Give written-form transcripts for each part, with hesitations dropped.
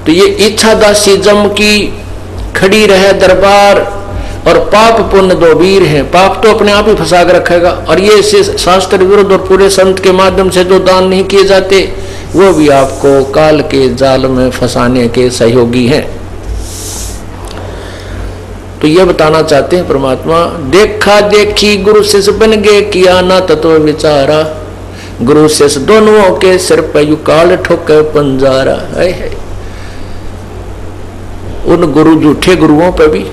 तो ये इच्छा दासी जम की खड़ी रहे दरबार, और पाप पुण्य दो वीर हैं। पाप तो अपने आप ही फंसा कर रखेगा, और ये शास्त्र विरुद्ध और पूरे संत के माध्यम से जो दान नहीं किए जाते वो भी आपको काल के जाल में फंसाने के सहयोगी हैं। तो ये बताना चाहते हैं परमात्मा, देखा देखी गुरु शिष्य बन गए, किया ना तत्व विचारा, गुरु शिष्य दोनों के सिर पर यू काल ठोके पंजारा। है उन गुरु झूठे गुरुओं पर भी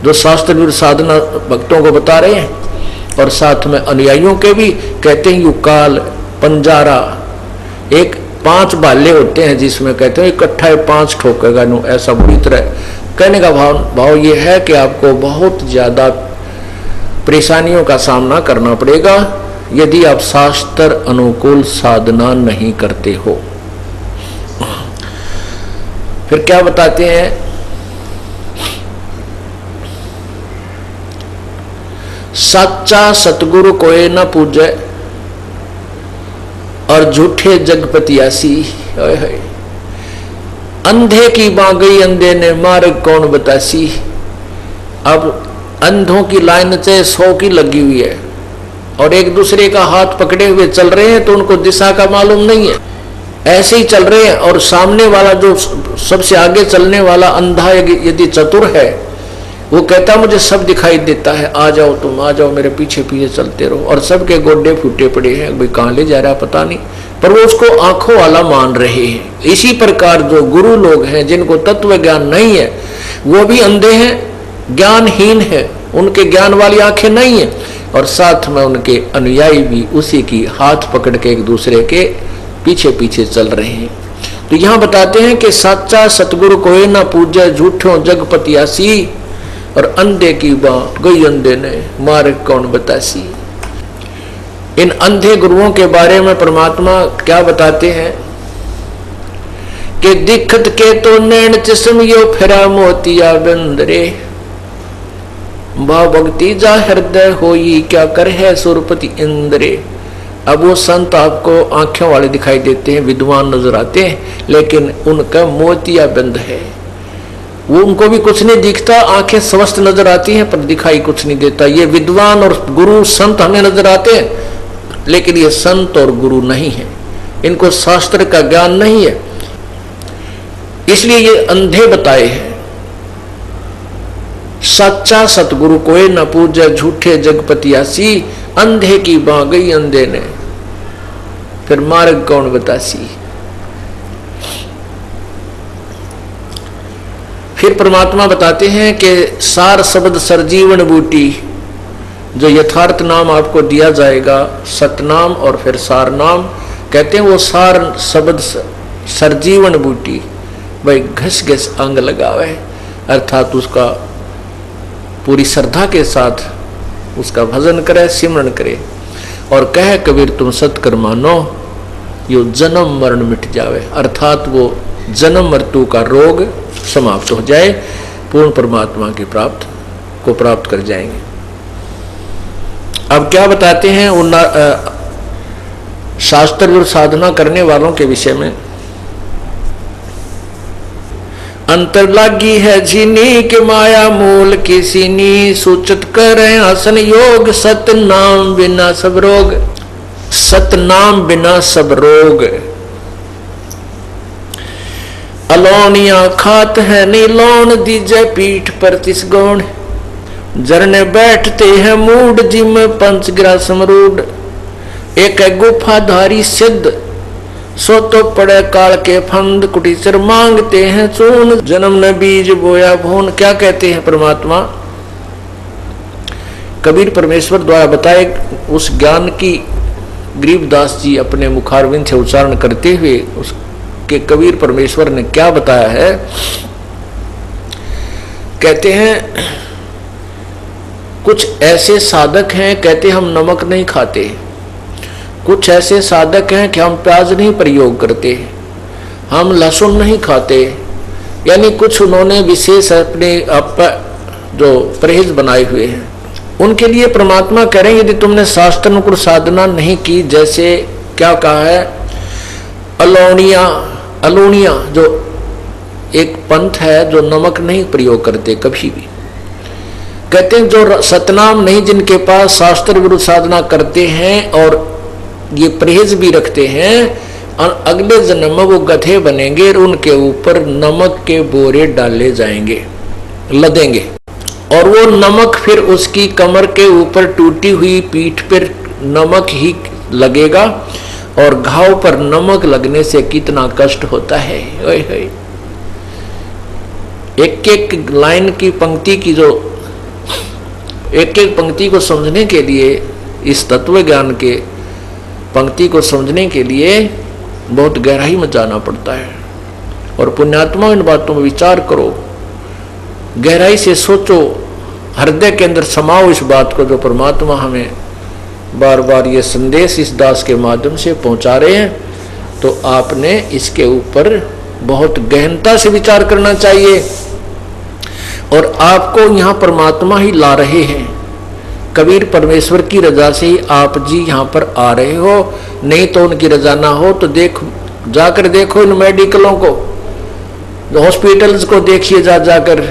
जो शास्त्र विरुद्ध साधना भक्तों को बता रहे हैं, और साथ में अनुयायियों के भी कहते हैं यू काल पंजारा। एक 5 भाले होते हैं जिसमें कहते हैं इकट्ठा 5 ठोकेगा नु, ऐसा बुरी तरह। कहने का भाव ये है कि आपको बहुत ज्यादा परेशानियों का सामना करना पड़ेगा यदि आप शास्त्र अनुकूल साधना नहीं करते हो। फिर क्या बताते हैं, सच्चा सतगुरु कोई न पूजे, और झूठे जगपतियासी। अंधे की बां गई अंधे ने, मार्ग कौन बतासी। अब अंधों की लाइन से 100 की लगी हुई है, और एक दूसरे का हाथ पकड़े हुए चल रहे हैं, तो उनको दिशा का मालूम नहीं है, ऐसे ही चल रहे हैं। और सामने वाला जो सबसे आगे चलने वाला अंधा यदि चतुर है, वो कहता मुझे सब दिखाई देता है, आ जाओ तुम, आ जाओ मेरे पीछे पीछे चलते रहो, और सबके गोड्डे फूटे पड़े हैं, भाई कहाँ ले जा रहा पता नहीं, पर वो उसको आंखों वाला मान रहे हैं। इसी प्रकार जो गुरु लोग हैं जिनको तत्व ज्ञान नहीं है, वो भी अंधे हैं, ज्ञानहीन है, उनके ज्ञान वाली आंखें नहीं है, और साथ में उनके अनुयायी भी उसी की हाथ पकड़ के एक दूसरे के पीछे पीछे चल रहे हैं। तो यहाँ बताते हैं कि सच्चा सतगुरु कोई ना पूजे, झूठों जगपतियासी, और अंधे की बां गई अंधे ने, मार्ग कौन बतासी। इन अंधे गुरुओं के बारे में परमात्मा क्या बताते हैं कि दिखत के तो नैन चश्मियो फिरा मोतिया बंदरे, भाव भक्ति जा हृदय होई, क्या कर है सुरपति इंद्रे। अब वो संत आपको आंखों वाले दिखाई देते हैं, विद्वान नजर आते हैं, लेकिन उनका मोतिया बंद है, वो उनको भी कुछ नहीं दिखता, आंखें स्वस्थ नजर आती हैं पर दिखाई कुछ नहीं देता। ये विद्वान और गुरु संत हमें नजर आते हैं, लेकिन ये संत और गुरु नहीं है, इनको शास्त्र का ज्ञान नहीं है, इसलिए ये अंधे बताए हैं। सच्चा सतगुरु कोई न पूजे, झूठे जगपतियासी, अंधे की बां गई अंधे ने, फिर मार्ग कौन बतासी। फिर परमात्मा बताते हैं कि सार शब्द सरजीवन बूटी, जो यथार्थ नाम आपको दिया जाएगा, सतनाम और फिर सार नाम, कहते हैं वो सार शब्द सरजीवन बूटी, भाई घस घस अंग लगावे, अर्थात उसका पूरी श्रद्धा के साथ उसका भजन करे, सिमरन करे, और कहे कबीर तुम सत्कर मानो, यो जन्म मरण मिट जावे, अर्थात वो जन्म मृत्यु का रोग समाप्त हो जाए, पूर्ण परमात्मा की प्राप्त कर जाएंगे। अब क्या बताते हैं उन शास्त्र साधना करने वालों के विषय में, अंतर लागी है जीनी के माया मूल किसी नी, सूचित करें आसन योग, सत नाम बिना सब रोग, सत नाम बिना सब रोग। अलोनिया खात है नीलोन, दीजे पीठ पर तिस गौण, जरने बैठते हैं मूड जिम पंचग्रा समरूड, एक गुफाधारी सिद्ध सो तो पड़े काल के फंद, कुटीचर मांगते हैं चून, जन्म न बीज बोया भून। क्या कहते हैं परमात्मा, कबीर परमेश्वर द्वारा बताए उस ज्ञान की गरीबदास जी अपने मुखारविंद से उच्चारण करते हुए उसके कबीर परमेश्वर ने क्या बताया है। कहते हैं कुछ ऐसे साधक हैं, कहते हम नमक नहीं खाते, कुछ ऐसे साधक हैं कि हम प्याज नहीं प्रयोग करते, हम लहसुन नहीं खाते, यानी कुछ उन्होंने विशेष अपने आप जो परहेज बनाए हुए हैं। उनके लिए परमात्मा कह रहे हैं यदि तुमने शास्त्रानुकूल साधना नहीं की, जैसे क्या कहा है, अलोनिया जो एक पंथ है जो नमक नहीं प्रयोग करते कभी भी। कहते हैं जो सतनाम नहीं, जिनके पास शास्त्र विरुद्ध साधना करते हैं और ये परहेज भी रखते हैं, और अगले जन्म में वो गधे बनेंगे और उनके ऊपर नमक के बोरे डाले जाएंगे, लदेंगे, और वो नमक फिर उसकी कमर के ऊपर टूटी हुई पीठ पर नमक ही लगेगा। और घाव पर नमक लगने से कितना कष्ट होता है। एक एक लाइन की पंक्ति की जो एक एक पंक्ति को समझने के लिए, इस तत्व ज्ञान के पंक्ति को समझने के लिए बहुत गहराई में जाना पड़ता है। और पुण्यात्मा इन बातों में विचार करो, गहराई से सोचो, हृदय के अंदर समाओ इस बात को जो परमात्मा हमें बार बार ये संदेश इस दास के माध्यम से पहुंचा रहे हैं। तो आपने इसके ऊपर बहुत गहनता से विचार करना चाहिए। और आपको यहाँ परमात्मा ही ला रहे हैं, कबीर परमेश्वर की रजा से ही आप जी यहाँ पर आ रहे हो, नहीं तो उनकी रजा ना हो तो जाकर देखो इन मेडिकलों को, हॉस्पिटल्स को देखिए, जाकर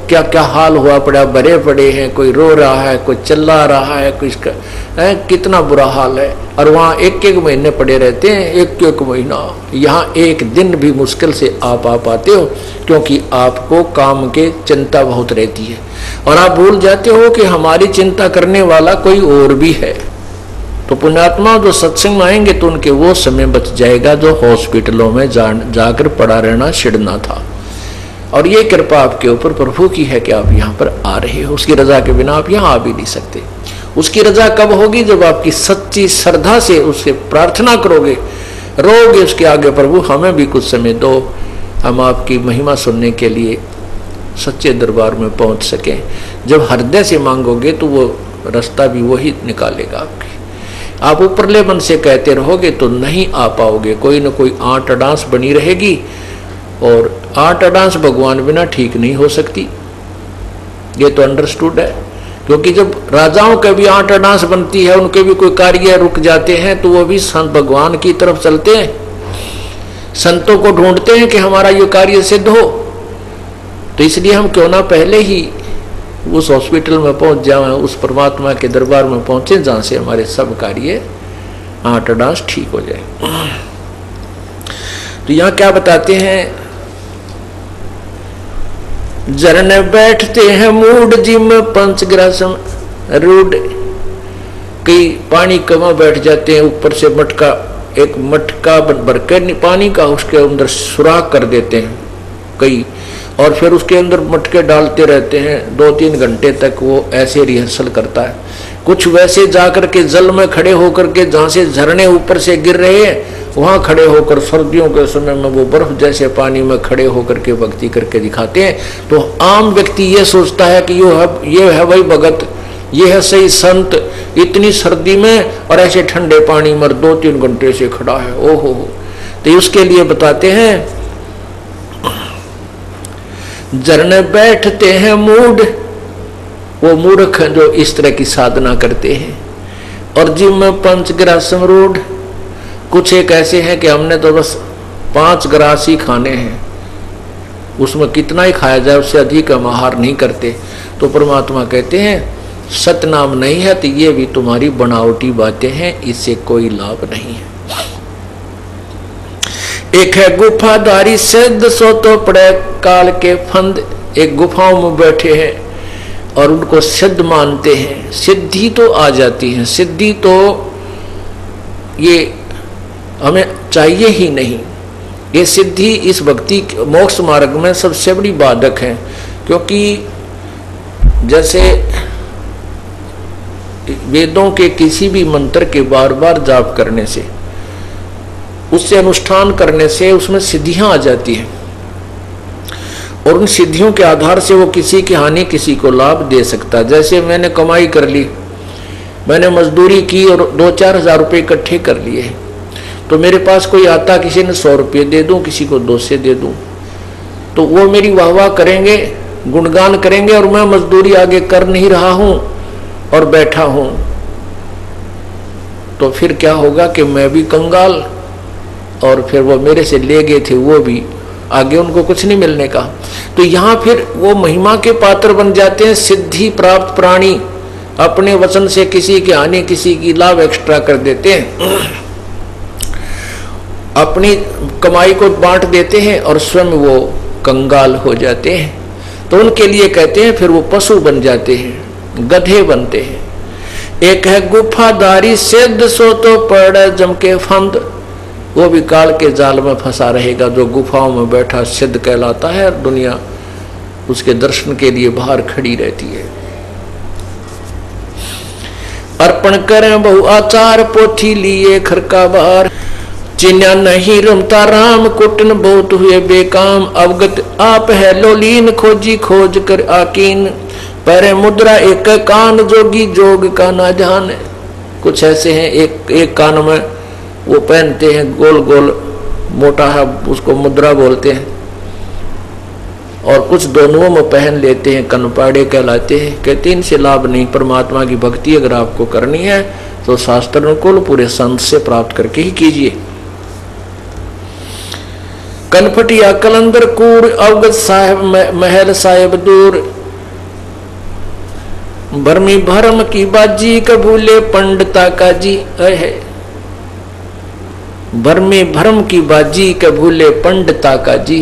क्या क्या हाल हुआ पड़ा, भरे पड़े हैं, कोई रो रहा है, कोई चिल्ला रहा है, कोई कितना बुरा हाल है। और वहाँ एक एक महीने पड़े रहते हैं, एक एक महीना। यहाँ एक दिन भी मुश्किल से आप आ पाते हो, क्योंकि आपको काम के चिंता बहुत रहती है और आप भूल जाते हो कि हमारी चिंता करने वाला कोई और भी है। तो पुण्यात्मा जो सत्संग में आएंगे तो उनके वो समय बच जाएगा जो हॉस्पिटलों में जाकर पड़ा रहना छिड़ना था। और ये कृपा आपके ऊपर प्रभु की है कि आप यहाँ पर आ रहे हो। उसकी रजा के बिना आप यहाँ आ भी नहीं सकते। उसकी रजा कब होगी? जब आपकी सच्ची श्रद्धा से उससे प्रार्थना करोगे, रोगे उसके आगे, प्रभु हमें भी कुछ समय दो, हम आपकी महिमा सुनने के लिए सच्चे दरबार में पहुंच सकें। जब हृदय से मांगोगे तो वो रास्ता भी वही निकालेगा आपके। आप ऊपरले मन से कहते रहोगे तो नहीं आ पाओगे, कोई ना कोई आंट अडांस बनी रहेगी। और आंट अडांस भगवान बिना ठीक नहीं हो सकती, ये तो अंडरस्टूड है। क्योंकि जब राजाओं के भी आंट अडांस बनती है, उनके भी कोई कार्य रुक जाते हैं, तो वो भी संत भगवान की तरफ चलते हैं, संतों को ढूंढते हैं कि हमारा ये कार्य सिद्ध हो। तो इसलिए हम क्यों ना पहले ही उस हॉस्पिटल में पहुंच जाएं, उस परमात्मा के दरबार में पहुंचे जहां से हमारे सब कार्य आंट अडांस ठीक हो जाए। तो यहाँ क्या बताते हैं, झरने बैठते हैं मूड जिम पंचग्रासम रूड। कई पानी कमा बैठ जाते हैं, ऊपर से मटका, एक मटका भर के पानी का उसके अंदर सुराख कर देते हैं कई, और फिर उसके अंदर मटके डालते रहते हैं 2-3 घंटे तक। वो ऐसे रिहर्सल करता है। कुछ वैसे जाकर के जल में खड़े होकर के, जहाँ से झरने ऊपर से गिर रहे हैं वहाँ खड़े होकर सर्दियों के समय में वो बर्फ जैसे पानी में खड़े होकर के भक्ति करके दिखाते हैं। तो आम व्यक्ति ये सोचता है कि ये है वही भगत, ये है सही संत, इतनी सर्दी में और ऐसे ठंडे पानी में 2-3 घंटे से खड़ा है, ओहो। तो उसके लिए बताते हैं, झरने बैठते हैं मूड, वो मूर्ख हैं जो इस तरह की साधना करते हैं। और जिम में पंचग्रासम रूढ़, कुछ एक ऐसे हैं कि हमने तो बस 5 ग्रास ही खाने हैं, उसमें कितना ही खाया जाए उससे अधिक हम आहार नहीं करते। तो परमात्मा कहते हैं सतनाम नहीं है तो ये भी तुम्हारी बनावटी बातें हैं, इससे कोई लाभ नहीं है। एक है गुफाधारी सिद्ध, सो तो पड़े काल के फंद। एक गुफाओं में बैठे हैं और उनको सिद्ध मानते हैं, सिद्धि तो आ जाती है। सिद्धि तो ये हमें चाहिए ही नहीं। ये सिद्धि इस भक्ति मोक्ष मार्ग में सबसे बड़ी बाधक है। क्योंकि जैसे वेदों के किसी भी मंत्र के बार बार जाप करने से, उससे अनुष्ठान करने से उसमें सिद्धियां आ जाती हैं, और उन सिद्धियों के आधार से वो किसी की हानि किसी को लाभ दे सकता है। जैसे मैंने कमाई कर ली, मैंने मजदूरी की और 2-4 हज़ार रुपये इकट्ठे कर लिए, तो मेरे पास कोई आता, किसी ने 100 रुपये दे दूं, किसी को 200 दे दूं, तो वो मेरी वाह वाह करेंगे, गुणगान करेंगे, और मैं मजदूरी आगे कर नहीं रहा हूं और बैठा हूं। तो फिर क्या होगा कि मैं भी कंगाल, और फिर वो मेरे से ले गए थे वो भी आगे उनको कुछ नहीं मिलने का। तो यहाँ फिर वो महिमा के पात्र बन जाते हैं, सिद्धि प्राप्त प्राणी अपने वचन से किसी की हानि किसी की लाभ एक्स्ट्रा कर देते हैं, अपनी कमाई को बांट देते हैं और स्वयं वो कंगाल हो जाते हैं। तो उनके लिए कहते हैं फिर वो पशु बन जाते हैं, गधे बनते हैं। एक है गुफादारी सिद्ध सो तो पड़ जम के फंद, वो भी काल के जाल में फंसा रहेगा। जो गुफाओं में बैठा सिद्ध कहलाता है, दुनिया उसके दर्शन के लिए बाहर खड़ी रहती है। अर्पण करें बहु आचार पोथी लिए खरका बार, चिन्या नहीं रमता राम कुटन बहुत हुए बेकाम। अवगत आप है लोलीन खोजी खोज कर आकीन, पर मुद्रा एक कान जोगी जोग का ना जाने। कुछ ऐसे हैं एक कान में वो पहनते हैं गोल गोल मोटा है, उसको मुद्रा बोलते हैं, और कुछ दोनों में पहन लेते हैं, कनपाड़े कहलाते हैं। कहते इनसे लाभ नहीं। परमात्मा की भक्ति अगर आपको करनी है तो शास्त्र अनुकूल पूरे संत से प्राप्त करके ही कीजिए। कनफटिया कलंदर कूड़ अवगत साहेब महल साहेब दूर, भरमी भरम की बाजी कबूले पंडिता का जी है। भरमी भरम की बाजी कबूले पंडिता का जी।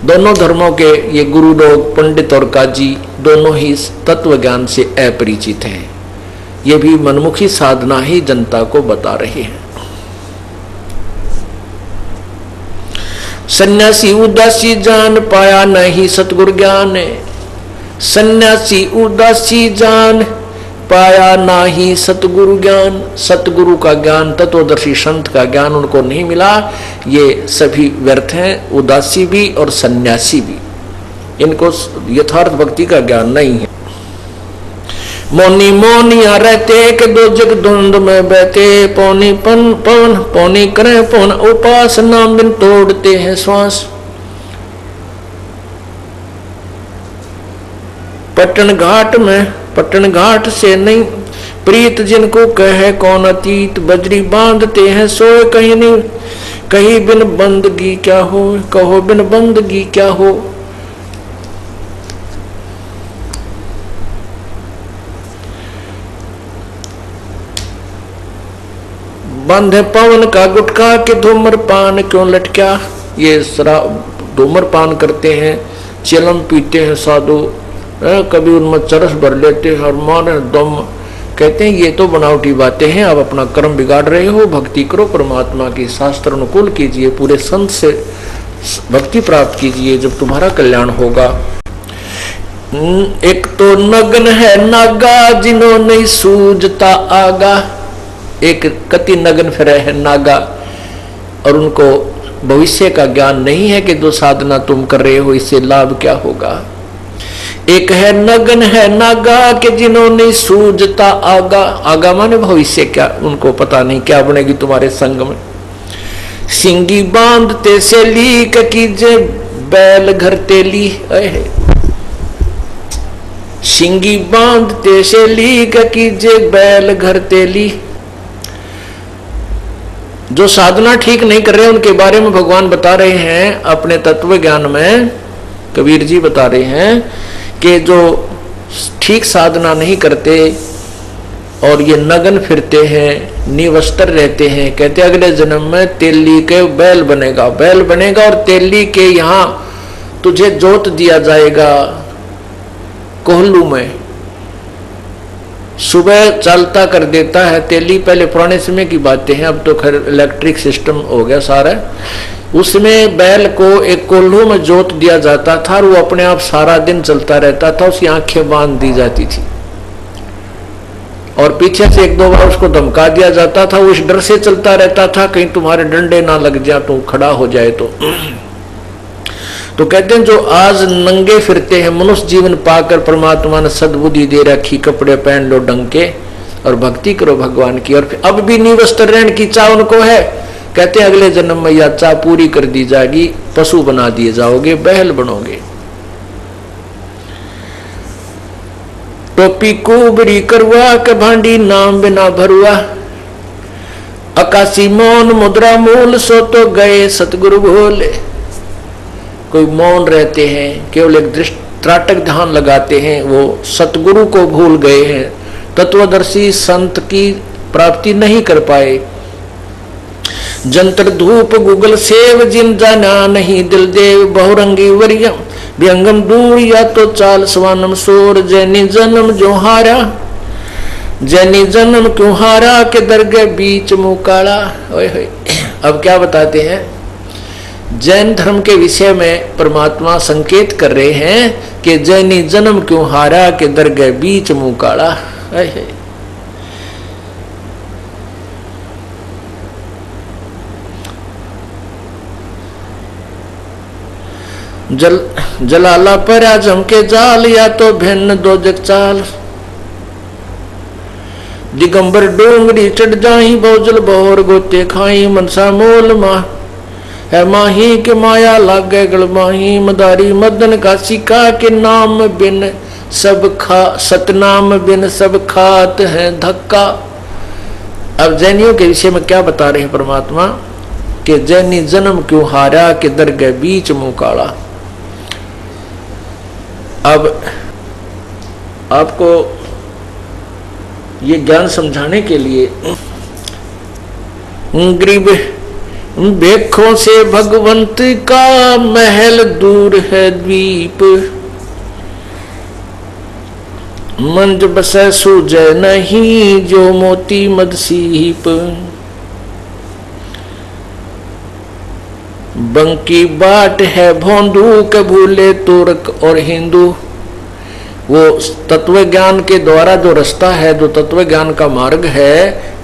दोनों धर्मों के ये गुरु लोग पंडित और काजी दोनों ही तत्व ज्ञान से अपरिचित हैं। ये भी मनमुखी साधना ही जनता को बता रहे हैं। सन्यासी उदासी जान पाया नहीं सतगुरु ज्ञान, सन्यासी उदासी जान पाया नाही सतगुरु ज्ञान। सतगुरु का ज्ञान, तत्वदर्शी संत का ज्ञान उनको नहीं मिला। ये सभी व्यर्थ हैं, उदासी भी और सन्यासी भी। इनको यथार्थ भक्ति का ज्ञान नहीं है। मौनी मौनिया रहते के दो जग धुंध में बहते, पौनी पन पवन पौनी करें पौन उपासना बिन तोड़ते हैं श्वास। पटन घाट से नहीं प्रीत जिनको कहे कौन अतीत, बजरी बांधते हैं सोए कहीं नहीं, कहीं बिन बंदगी क्या हो, कहो बिन बंदगी क्या हो। बंधे पवन का गुटका के धूम्रपान क्यों लटका। ये धूम्रपान करते हैं, चिलम पीते हैं साधु, कभी उनमें चरस भर लेते हैं और मारे दम। कहते हैं ये तो बनावटी बातें हैं, आप अपना कर्म बिगाड़ रहे हो। भक्ति करो, परमात्मा की शास्त्र अनुकूल कीजिए, पूरे संत से भक्ति प्राप्त कीजिए, जब तुम्हारा कल्याण होगा। एक तो नग्न है नागा जिन्होंने सूझता आगा। एक कति नग्न फिर है नागा और उनको भविष्य का ज्ञान नहीं है कि जो साधना तुम कर रहे हो इससे लाभ क्या होगा। एक है नग्न है नागा के जिन्होंने सूझता आगा। आगा माने भविष्य, क्या उनको पता नहीं क्या बनेगी तुम्हारे संग में। सिंगी बांधते से ली कीजे बैल घर तेली है। सिंगी बांधते से ली कीजे बैल घर तेली। जो साधना ठीक नहीं कर रहे उनके बारे में भगवान बता रहे हैं अपने तत्व ज्ञान में। कबीर जी बता रहे हैं कि जो ठीक साधना नहीं करते और ये नग्न फिरते हैं, निवस्त्र रहते हैं, कहते अगले जन्म में तेली के बैल बनेगा। बैल बनेगा और तेली के यहाँ तुझे जोत दिया जाएगा कोहलू में। सुबह चलता कर देता है तेली। पहले पुराने समय की बातें हैं, अब तो खैर इलेक्ट्रिक सिस्टम हो गया सारा। उसमें बैल को एक कोल्हू में जोत दिया जाता था और वो अपने आप सारा दिन चलता रहता था। उसकी आंखें बांध दी जाती थी और पीछे से एक दो बार उसको धमका दिया जाता था। वो इस डर से चलता रहता था कहीं तुम्हारे डंडे ना लग जाए तो खड़ा हो जाए। तो कहते हैं जो आज नंगे फिरते हैं, मनुष्य जीवन पाकर परमात्मा ने सद्बुद्धि दे रखी, कपड़े पहन लो ढंग के और भक्ति करो भगवान की। और अब भी निवस्त्र रहने की चाह उनको है। कहते हैं अगले जन्म में यह चाह पूरी कर दी जाएगी, पशु बना दिए जाओगे, बैल बनोगे। टोपी कुबरी करवा के भांडी नाम बिना भरुआ। आकाशी मौन मुद्रा मूल सो तो गए सतगुरु भोले। कोई मौन रहते हैं, केवल एक त्राटक ध्यान लगाते हैं, वो सतगुरु को भूल गए हैं, तत्वदर्शी संत की प्राप्ति नहीं कर पाए। जंतर धूप गूगल सेव जिन जाना नहीं, दिल देव बहुरंगी वरियम व्यंगम दूर या तो चाल स्वानम सोर, जैनी जन्म जो हारा, जैनी जन्म क्यों हारा के दरगे बीच मुकाला। अब क्या बताते हैं, जैन धर्म के विषय में परमात्मा संकेत कर रहे हैं कि जैनी जन्म क्यों हारा के दरगे बीच मुकाला। जलाला पर आजम के जाल, या तो भिन्न दो जग चाल, दिगंबर डोंगरी चढ़ जाई, बहुजल बहुर गोते खाई, मनसा मोल मा है माही के माया लागे गल माही, मदारी मदन का सिका के नाम बिन सब खा, सतनाम बिन सब खात है धक्का। अब जैनियों के विषय में क्या बता रहे हैं परमात्मा कि जैनी जन्म क्यों हारा के दरगे बीच मुंह काला। अब आपको ये ज्ञान समझाने के लिए गरीब देखो से भगवंत का महल दूर है द्वीप, मंज बसे सूझे नहीं जो मोती मद सीप, बंकी बाट है भोंदू के भूले तुर्क और हिंदू। वो तत्व ज्ञान के द्वारा जो रास्ता है, जो तत्व ज्ञान का मार्ग है,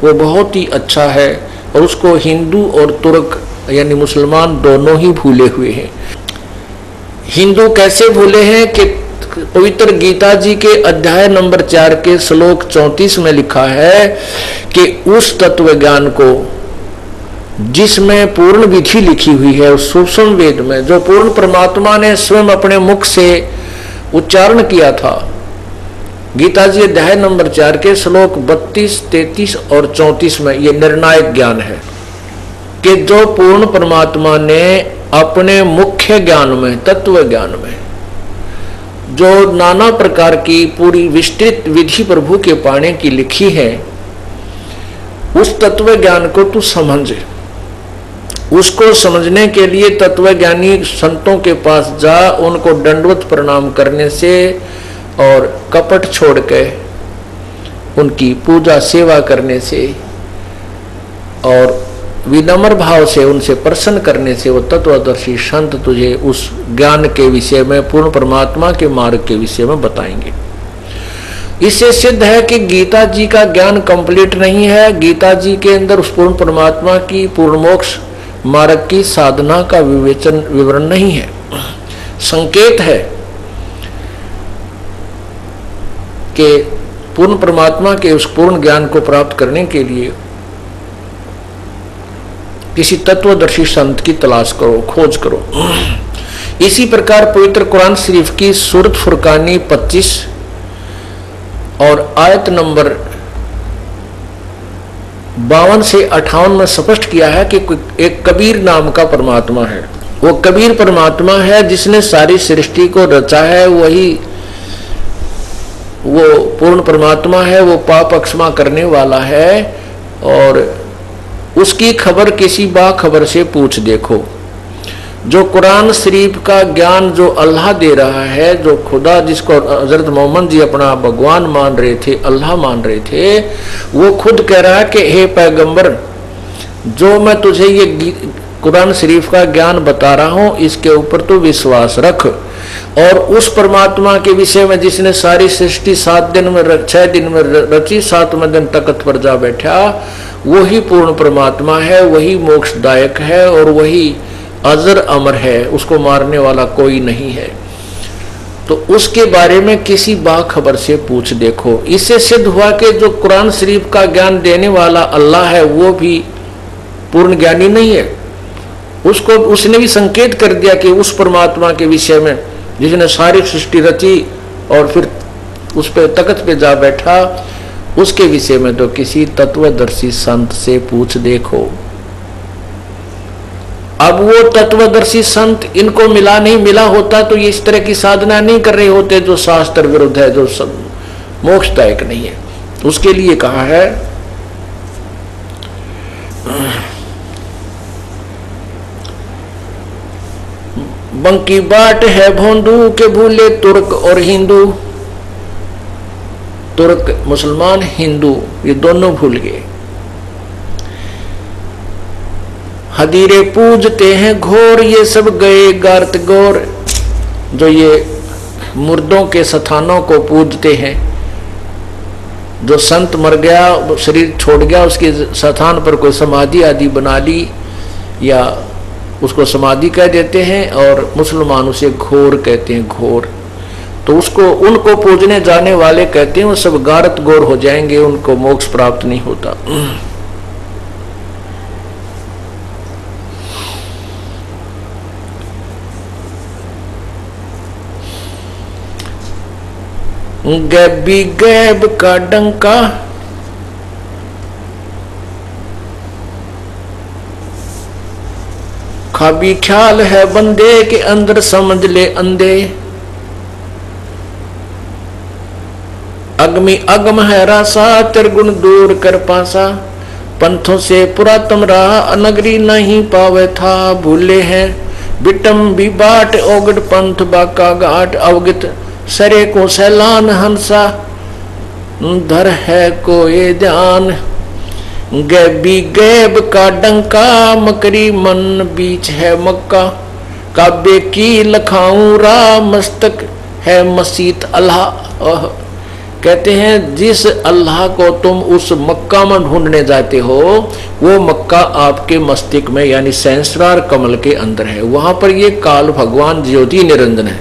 वो बहुत ही अच्छा है और उसको हिंदू और तुर्क यानी मुसलमान दोनों ही भूले हुए हैं। हिंदू कैसे भूले हैं कि पवित्र गीता जी के अध्याय नंबर 4 के श्लोक 34 में लिखा है कि उस तत्व ज्ञान को जिसमें पूर्ण विधि लिखी हुई है, उस सूक्ष्म वेद में जो पूर्ण परमात्मा ने स्वयं अपने मुख से उच्चारण किया था, गीता जी अध्याय नंबर 4 के श्लोक 32, 33 और 34 में ये निर्णायक ज्ञान है कि जो पूर्ण परमात्मा ने अपने मुख्य ज्ञान में, तत्व ज्ञान में जो नाना प्रकार की पूरी विस्तृत विधि प्रभु के पाने की लिखी है, उस तत्व ज्ञान को तू समझ। उसको समझने के लिए तत्वज्ञानी संतों के पास जा, उनको दंडवत प्रणाम करने से और कपट छोड़ के उनकी पूजा सेवा करने से और विनम्र भाव से उनसे प्रसन्न करने से वो तत्वदर्शी संत तुझे उस ज्ञान के विषय में, पूर्ण परमात्मा के मार्ग के विषय में बताएंगे। इससे सिद्ध है कि गीता जी का ज्ञान कंप्लीट नहीं है। गीता जी के अंदर उस पूर्ण परमात्मा की पूर्ण मोक्ष मार्ग की साधना का विवरण नहीं है। संकेत है कि पूर्ण परमात्मा के उस पूर्ण ज्ञान को प्राप्त करने के लिए किसी तत्वदर्शी संत की तलाश करो, खोज करो। इसी प्रकार पवित्र कुरान शरीफ की सूरत फुरकानी 25 और आयत नंबर 52 से 58 में स्पष्ट किया है कि एक कबीर नाम का परमात्मा है। वो कबीर परमात्मा है जिसने सारी सृष्टि को रचा है, वही वो पूर्ण परमात्मा है, वो पाप क्षमा करने वाला है। और उसकी खबर किसी बाखबर से पूछ देखो। जो कुरान शरीफ का ज्ञान जो अल्लाह दे रहा है, जो खुदा जिसको हजरत मोहम्मद जी अपना भगवान मान रहे थे, अल्लाह मान रहे थे, वो खुद कह रहा है कि हे पैगंबर, जो मैं तुझे ये कुरान शरीफ का ज्ञान बता रहा हूँ, इसके ऊपर तो विश्वास रख। और उस परमात्मा के विषय में जिसने सारी सृष्टि 6 दिन में रची, 7वें दिन तख्त पर जा बैठा, वही पूर्ण परमात्मा है, वही मोक्षदायक है और वही अजर अमर है, उसको मारने वाला कोई नहीं है। तो उसके बारे में किसी बाखबर से पूछ देखो। इससे सिद्ध हुआ कि जो कुरान शरीफ का ज्ञान देने वाला अल्लाह है, वो भी पूर्ण ज्ञानी नहीं है। उसको उसने भी संकेत कर दिया कि उस परमात्मा के विषय में जिसने सारी सृष्टि रची और फिर उस पे तख्त पे जा बैठा, उसके विषय में तो किसी तत्वदर्शी संत से पूछ देखो। अब वो तत्वदर्शी संत इनको नहीं मिला होता तो ये इस तरह की साधना नहीं कर रहे होते जो शास्त्र विरुद्ध है, जो मोक्षदायक नहीं है। उसके लिए कहा है बंकी बाट है भोंदू के भूले तुर्क और हिंदू। तुर्क मुसलमान, हिंदू ये दोनों भूल गए। हदीरे पूजते हैं घोर, ये सब गए गारत गौर। जो ये मुर्दों के स्थानों को पूजते हैं, जो संत मर गया, शरीर छोड़ गया, उसके स्थान पर कोई समाधि आदि बना ली या उसको समाधि कह देते हैं, और मुसलमान उसे घोर कहते हैं, घोर। तो उसको उनको पूजने जाने वाले कहते हैं वो सब गारत गौर हो जाएंगे, उनको मोक्ष प्राप्त नहीं होता। गैबी गैब का डंका, खाबी ख्याल है बंदे के अंदर समझ ले अंधे। अगमी अगम है रासा, त्रिगुण दूर कर पासा। पंथों से पुरातम रहा, अनगरी नहीं पावे था। भूले हैं बिटम भी बाट, ओगड पंथ बाका घाट। अवगत सरे को सैलान हंसा, धर है कोई ध्यान। गैबी गैब का डंका, मकरी मन बीच है मक्का। काबे की लखाऊं रा, मस्तक है मसीत अल्लाह। कहते हैं जिस अल्लाह को तुम उस मक्का में ढूंढने जाते हो, वो मक्का आपके मस्तिष्क में यानी सहस्रार कमल के अंदर है। वहां पर ये काल भगवान ज्योति निरंजन है,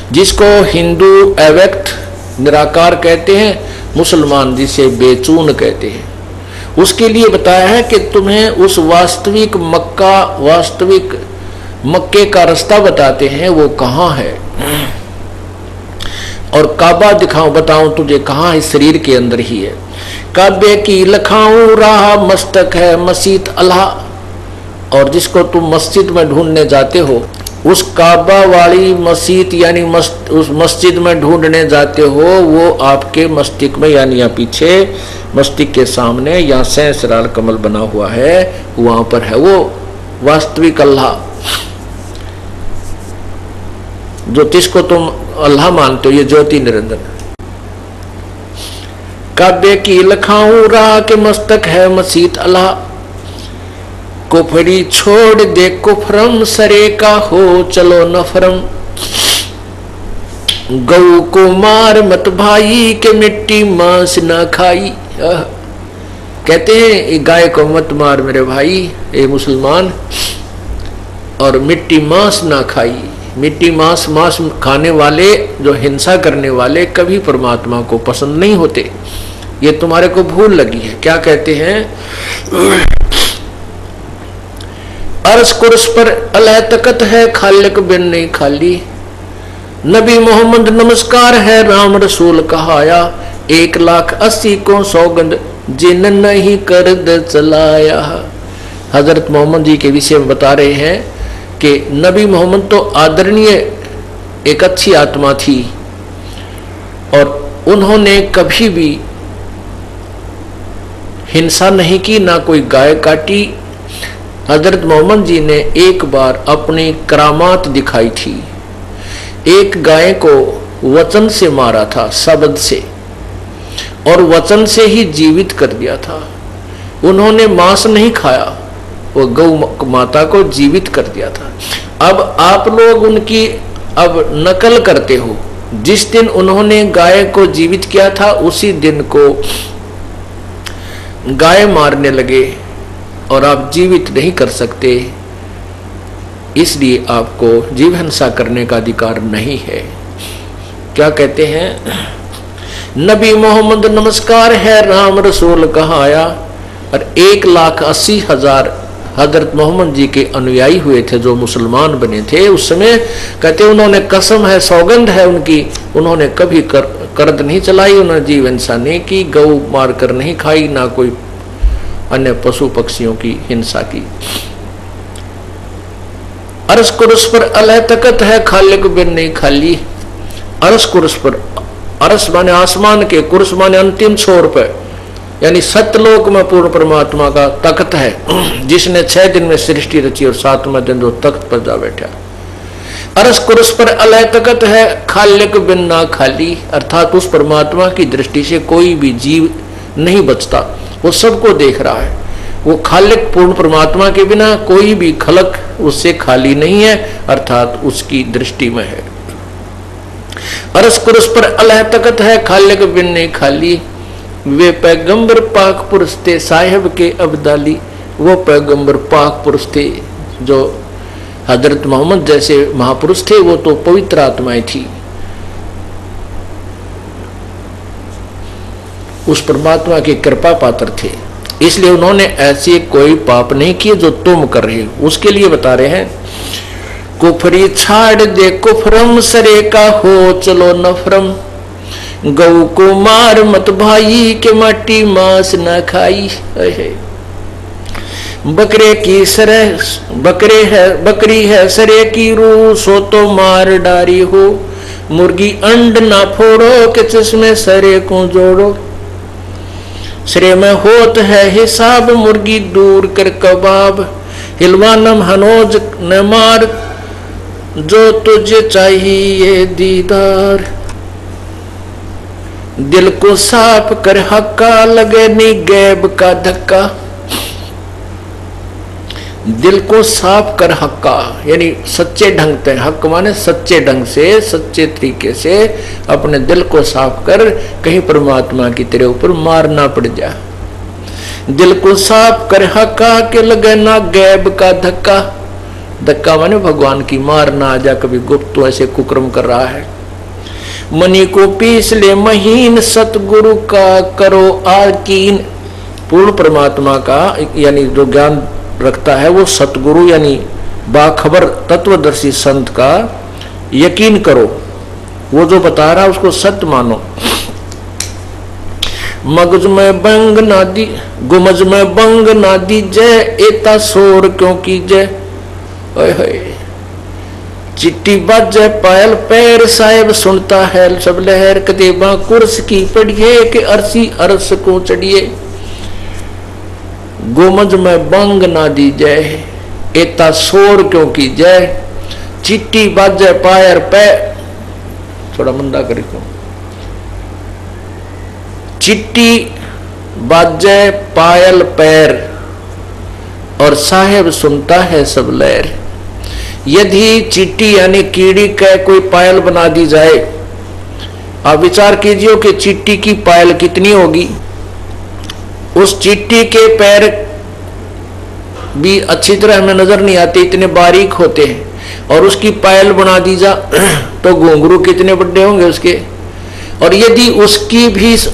जिसको हिंदू अव्यक्त निराकार कहते हैं, मुसलमान जिसे बेचून कहते हैं। उसके लिए बताया है कि तुम्हें उस वास्तविक मक्का, वास्तविक मक्के का रास्ता बताते हैं, वो कहाँ है। और काबा दिखाऊं, बताऊं तुझे कहाँ है, शरीर के अंदर ही है। काबे की लखाऊं राह, मस्तक है मस्जिद अल्लाह। और जिसको तुम मस्जिद में ढूंढने जाते हो, उस काबा वाली मस्जिद यानी उस मस्जिद में ढूंढने जाते हो, वो आपके मस्तिष्क में यानी यहाँ पीछे मस्तिष्क के सामने यहाँ सहस्रार कमल बना हुआ है, वहां पर है वो वास्तविक अल्लाह। ज्योतिष को तुम अल्लाह मानते हो, ये ज्योति निरंजन। काबे की लखाऊं राह के मस्तक है मस्जिद अल्लाह। कुफरी छोड़ दे कुफरम, सरे का हो चलो नफरम। गऊ को मार मत भाई, के मिट्टी मांस ना खाई। कहते हैं गाय को मत मार मेरे भाई ए मुसलमान, और मिट्टी मांस ना खाई। मिट्टी मांस खाने वाले, जो हिंसा करने वाले, कभी परमात्मा को पसंद नहीं होते। ये तुम्हारे को भूल लगी है। क्या कहते हैं, अर्श कुर्स पर अल्लाह तकत है, खालिक बिन नहीं खाली। नबी मोहम्मद नमस्कार है, राम रसूल कहाया। 1,80,000 को सौगंध, जिन नहीं कर दे चलाया। हजरत मोहम्मद जी के विषय में बता रहे हैं कि नबी मोहम्मद तो आदरणीय एक अच्छी आत्मा थी, और उन्होंने कभी भी हिंसा नहीं की, ना कोई गाय काटी। हजरत मोहम्मद जी ने एक बार अपनी करामात दिखाई थी। एक गाय को वचन से मारा था, शब्द से, और वचन से ही जीवित कर दिया था। उन्होंने मांस नहीं खाया, वो गौ माता को जीवित कर दिया था। अब आप लोग उनकी अब नकल करते हो। जिस दिन उन्होंने गाय को जीवित किया था, उसी दिन को गाय मारने लगे, और आप जीवित नहीं कर सकते, इसलिए आपको जीव हिंसा करने का अधिकार नहीं है। क्या कहते हैं, नबी मोहम्मद नमस्कार है, राम रसूल कहाया। और 1,80,000 हजरत मोहम्मद जी के अनुयायी हुए थे, जो मुसलमान बने थे उस समय। कहते उन्होंने कसम है, सौगंध है उनकी, उन्होंने कभी कर्द नहीं चलाई, उन्होंने जीव हिंसा नहीं की, गऊ मारकर नहीं खाई, ना कोई अन्य पशु पक्षियों की हिंसा की। अरस कुरस पर अलह तकत है, खालिक बिन नहीं खाली। अरस कुरस पर, अरस माने आसमान के, कुरस माने अंतिम छोर पर, यानी सतलोक में पूर्ण परमात्मा का तख्त है, जिसने 6 दिन में सृष्टि रची और 7वें दिन जो तख्त पर जा बैठा। अरस कुरस पर अलह तकत है, खालिक बिन ना खाली, अर्थात उस परमात्मा की दृष्टि से कोई भी जीव नहीं बचता, वो सबको देख रहा है। वो खालिक पूर्ण परमात्मा के बिना कोई भी खलक उससे खाली नहीं है, अर्थात उसकी दृष्टि में है। अरस कुरस पर अलह तकत है, खालिक बिन नहीं खाली। वे पैगंबर पाक पुरुष थे साहिब के अब्दाली, वो पैगंबर पाक पुरुष थे जो हजरत मोहम्मद जैसे महापुरुष थे, वो तो पवित्र आत्माएं थी। उस परमात्मा की कृपा पात्र थे, इसलिए उन्होंने ऐसे कोई पाप नहीं किए जो तुम कर रहे हो। उसके लिए बता रहे हैं, कुफरी छाड़ दे कुफरम, सरे का हो चलो नफरम, गऊ को मार मत भाई के माटी मांस न खाई। बकरे की सरह बकरी है सरे की रूह, सो तो मार डारी हो, मुर्गी अंड ना फोड़ो के चश्मे सरे को जोड़ो। सरे में होत है हिसाब, मुर्गी दूर कर कबाब, हिलवानम हनोज न मार, जो तुझे चाहिए दीदार। दिल को साफ कर हक्का, लगे नी गैब का धक्का। दिल को साफ कर हक्का, यानी सच्चे ढंग से, हक माने सच्चे ढंग से, सच्चे तरीके से अपने दिल को साफ कर, कहीं परमात्मा की तेरे ऊपर मार ना पड़ जा। दिल को साफ कर हक्का, के लगे ना गैब का धक्का। धक्का माने भगवान की मार ना आ जा, कभी गुप्त तो ऐसे कुकर्म कर रहा है। मनी को पीस ले महीन, सतगुरु का करो आकीन। पूर्ण परमात्मा का यानी जो ज्ञान रखता है वो सतगुरु यानी बाखबर तत्वदर्शी संत का यकीन करो, वो जो बता रहा है उसको सत्य मानो। मगज में बंग ना दी, गुमज में बंग ना दी जय, एता शोर क्यों की जय। चिट्टी बाजे पायल पैर, साहेब सुनता है सब लहर, कदेबा कुर्स की पढ़िए के अरसी अरस को चढ़िए। गोमज में बंग ना दी जय, एता शोर क्यों की जय। चिट्टी बाजे पायर पैर, थोड़ा मंदा करी को, चिट्टी बाजे पायल पैर, और साहेब सुनता है सब लहर। यदि चिट्टी यानी कीड़ी का कोई पायल बना दी जाए, आप विचार कीजिए कि चिट्टी की पायल कितनी होगी। उस चिट्टी के पैर भी अच्छी तरह हमें नजर नहीं आते, इतने बारीक होते हैं, और उसकी पायल बना दी जा तो घुंघरू कितने बड़े होंगे उसके। और यदि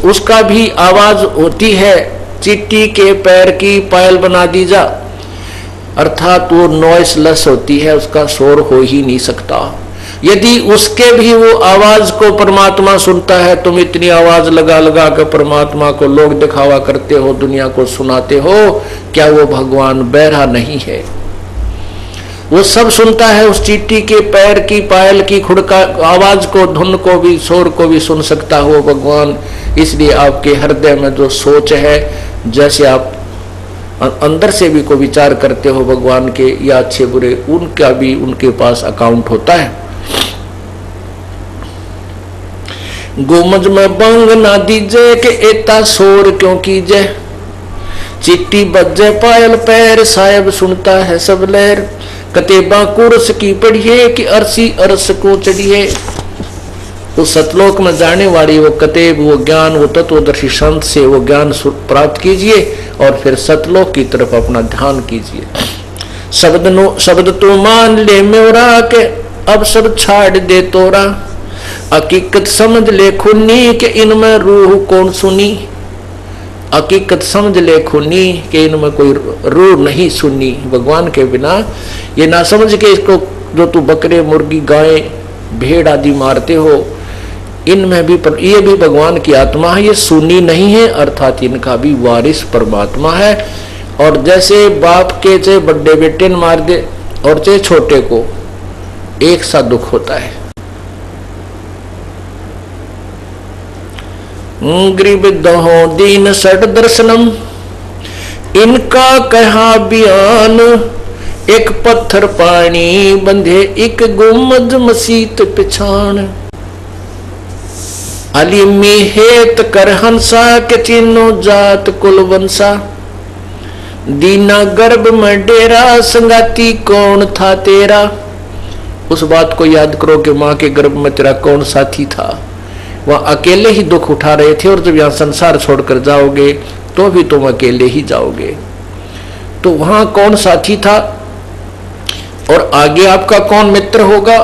उसका भी आवाज होती है, चिट्टी के पैर की पायल बना दी जा, अर्थात वो नॉइसलेस होती है, उसका शोर हो ही नहीं सकता। यदि उसके भी वो आवाज को परमात्मा सुनता है, तुम इतनी आवाज लगा लगा कर परमात्मा को लोग दिखावा करते हो, दुनिया को सुनाते हो, क्या वो भगवान बहरा नहीं है? वो सब सुनता है, उस चींटी के पैर की पायल की खुड़का आवाज को, धुन को भी, शोर को भी सुन सकता हो भगवान। इसलिए आपके हृदय में जो सोच है, जैसे आप अंदर से भी को विचार करते हो भगवान के या अच्छे बुरे, उनका भी उनके पास अकाउंट होता है। गोमज में बंग ना दीजे के एता शोर क्यों कीजे। चिट्टी बजे पायल पैर, साहेब सुनता है सब लहर। कतेबा कुर्स की पढ़िए कि अरसी अरस को चढ़िए। उस सतलोक में जाने वाली वो कतेब, वो ज्ञान, वो तत्वदर्शी संत से वो ज्ञान प्राप्त कीजिए और फिर सतलोक की तरफ अपना ध्यान कीजिए। शब्द तो मान ले मेरा के अब सब छाड़ दे तोरा। हकीकत समझ ले खूनी के इनमें रूह कौन सुनी। हकीकत समझ ले खूनी के इनमें कोई रूह नहीं सुनी। भगवान के बिना ये ना समझ के इसको जो तू बकरे, मुर्गी, गाय, भेड़ आदि मारते हो, इनमें भी ये भी भगवान की आत्मा है, ये सुनी नहीं है, अर्थात इनका भी वारिस परमात्मा है। और जैसे बाप के से बड़े बेटे ने मार दे, और चाहे छोटे को, एक सा दुख होता है। गरीब दहो दीन सट दर्शनम, इनका कहा बयान, एक पत्थर पानी बंधे एक गुमद मसीत पिछाण। अली मेहेत कर हंसा के चिन्नो जात कुल वंसा, दीना गर्भ में डेरा संगाती कौन था तेरा। उस बात को याद करो कि माँ के गर्भ में तेरा कौन साथी था। वह अकेले ही दुख उठा रहे थे और जब यहाँ संसार छोड़कर जाओगे तो भी तुम अकेले ही जाओगे। तो वहां कौन साथी था और आगे आपका कौन मित्र होगा?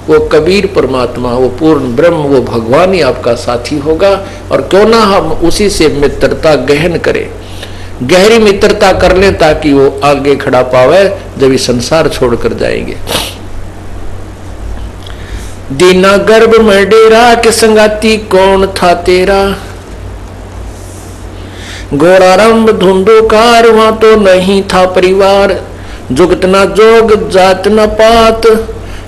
वो कबीर परमात्मा, वो पूर्ण ब्रह्म, वो भगवान ही आपका साथी होगा। और क्यों ना हम उसी से मित्रता गहन करें, गहरी मित्रता कर लें ताकि वो आगे खड़ा पावे जब ये संसार छोड़कर जाएंगे। दीना गर्भ में डेरा के संगाती कौन था तेरा, घोरारंभ धुंधुकार वहां तो नहीं था परिवार। जुगत न जोग जात न पात,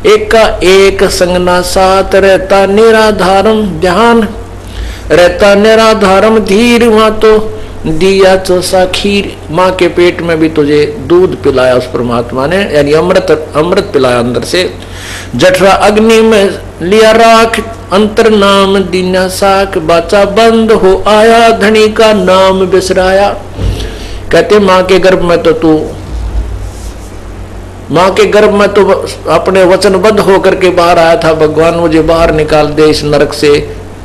एक का एक संग ना साथ। रहता निराधारम ध्यान, रहता निराधारम धीर, वहां तो दिया चोसा खीर। माँ के पेट में भी तुझे दूध पिलाया उस परमात्मा ने, यानी अमृत पिलाया अंदर से। जठरा अग्नि में लिया राख, अंतर नाम दीना साख। बाचा बंद हो आया, धनी का नाम बिसराया। कहते माँ के गर्भ में तो तू, माँ के गर्भ में तो अपने वचनबद्ध होकर के बाहर आया था, भगवान मुझे बाहर निकाल दे इस नरक से,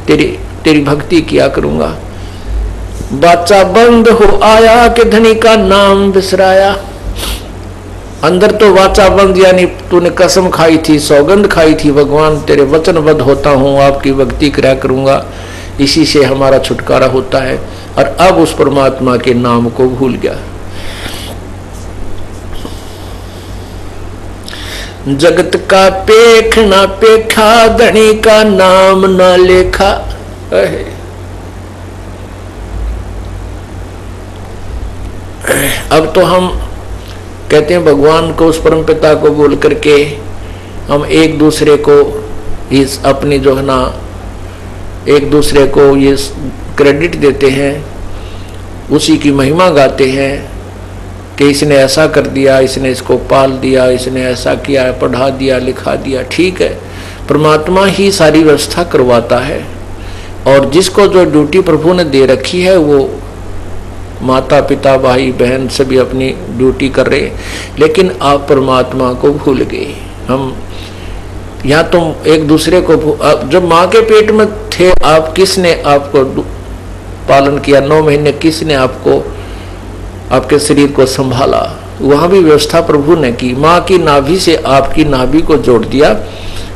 तेरी भक्ति किया करूंगा। बाचा बंद हो आया कि धनी का नाम बिसराया। अंदर तो वाचा बंद, यानी तूने कसम खाई थी, सौगंध खाई थी, भगवान तेरे वचनबद्ध होता हूं, आपकी भक्ति किया करूंगा, इसी से हमारा छुटकारा होता है। और अब उस परमात्मा के नाम को भूल गया। जगत का पेख ना पेखा, धनी का नाम ना लेखा। अब तो हम कहते हैं भगवान को, उस परम पिता को बोल करके हम एक दूसरे को इस अपनी जो है ना, एक दूसरे को ये क्रेडिट देते हैं, उसी की महिमा गाते हैं कि इसने ऐसा कर दिया, इसने इसको पाल दिया, इसने ऐसा किया, पढ़ा दिया, लिखा दिया। ठीक है, परमात्मा ही सारी व्यवस्था करवाता है और जिसको जो ड्यूटी प्रभु ने दे रखी है वो माता पिता भाई बहन सभी अपनी ड्यूटी कर रहे, लेकिन आप परमात्मा को भूल गए। हम या तुम एक दूसरे को, जब माँ के पेट में थे आप, किसने आपको पालन किया? 9 महीने किसने आपको, आपके शरीर को संभाला? वहां भी व्यवस्था प्रभु ने की। माँ की नाभि से आपकी नाभि को जोड़ दिया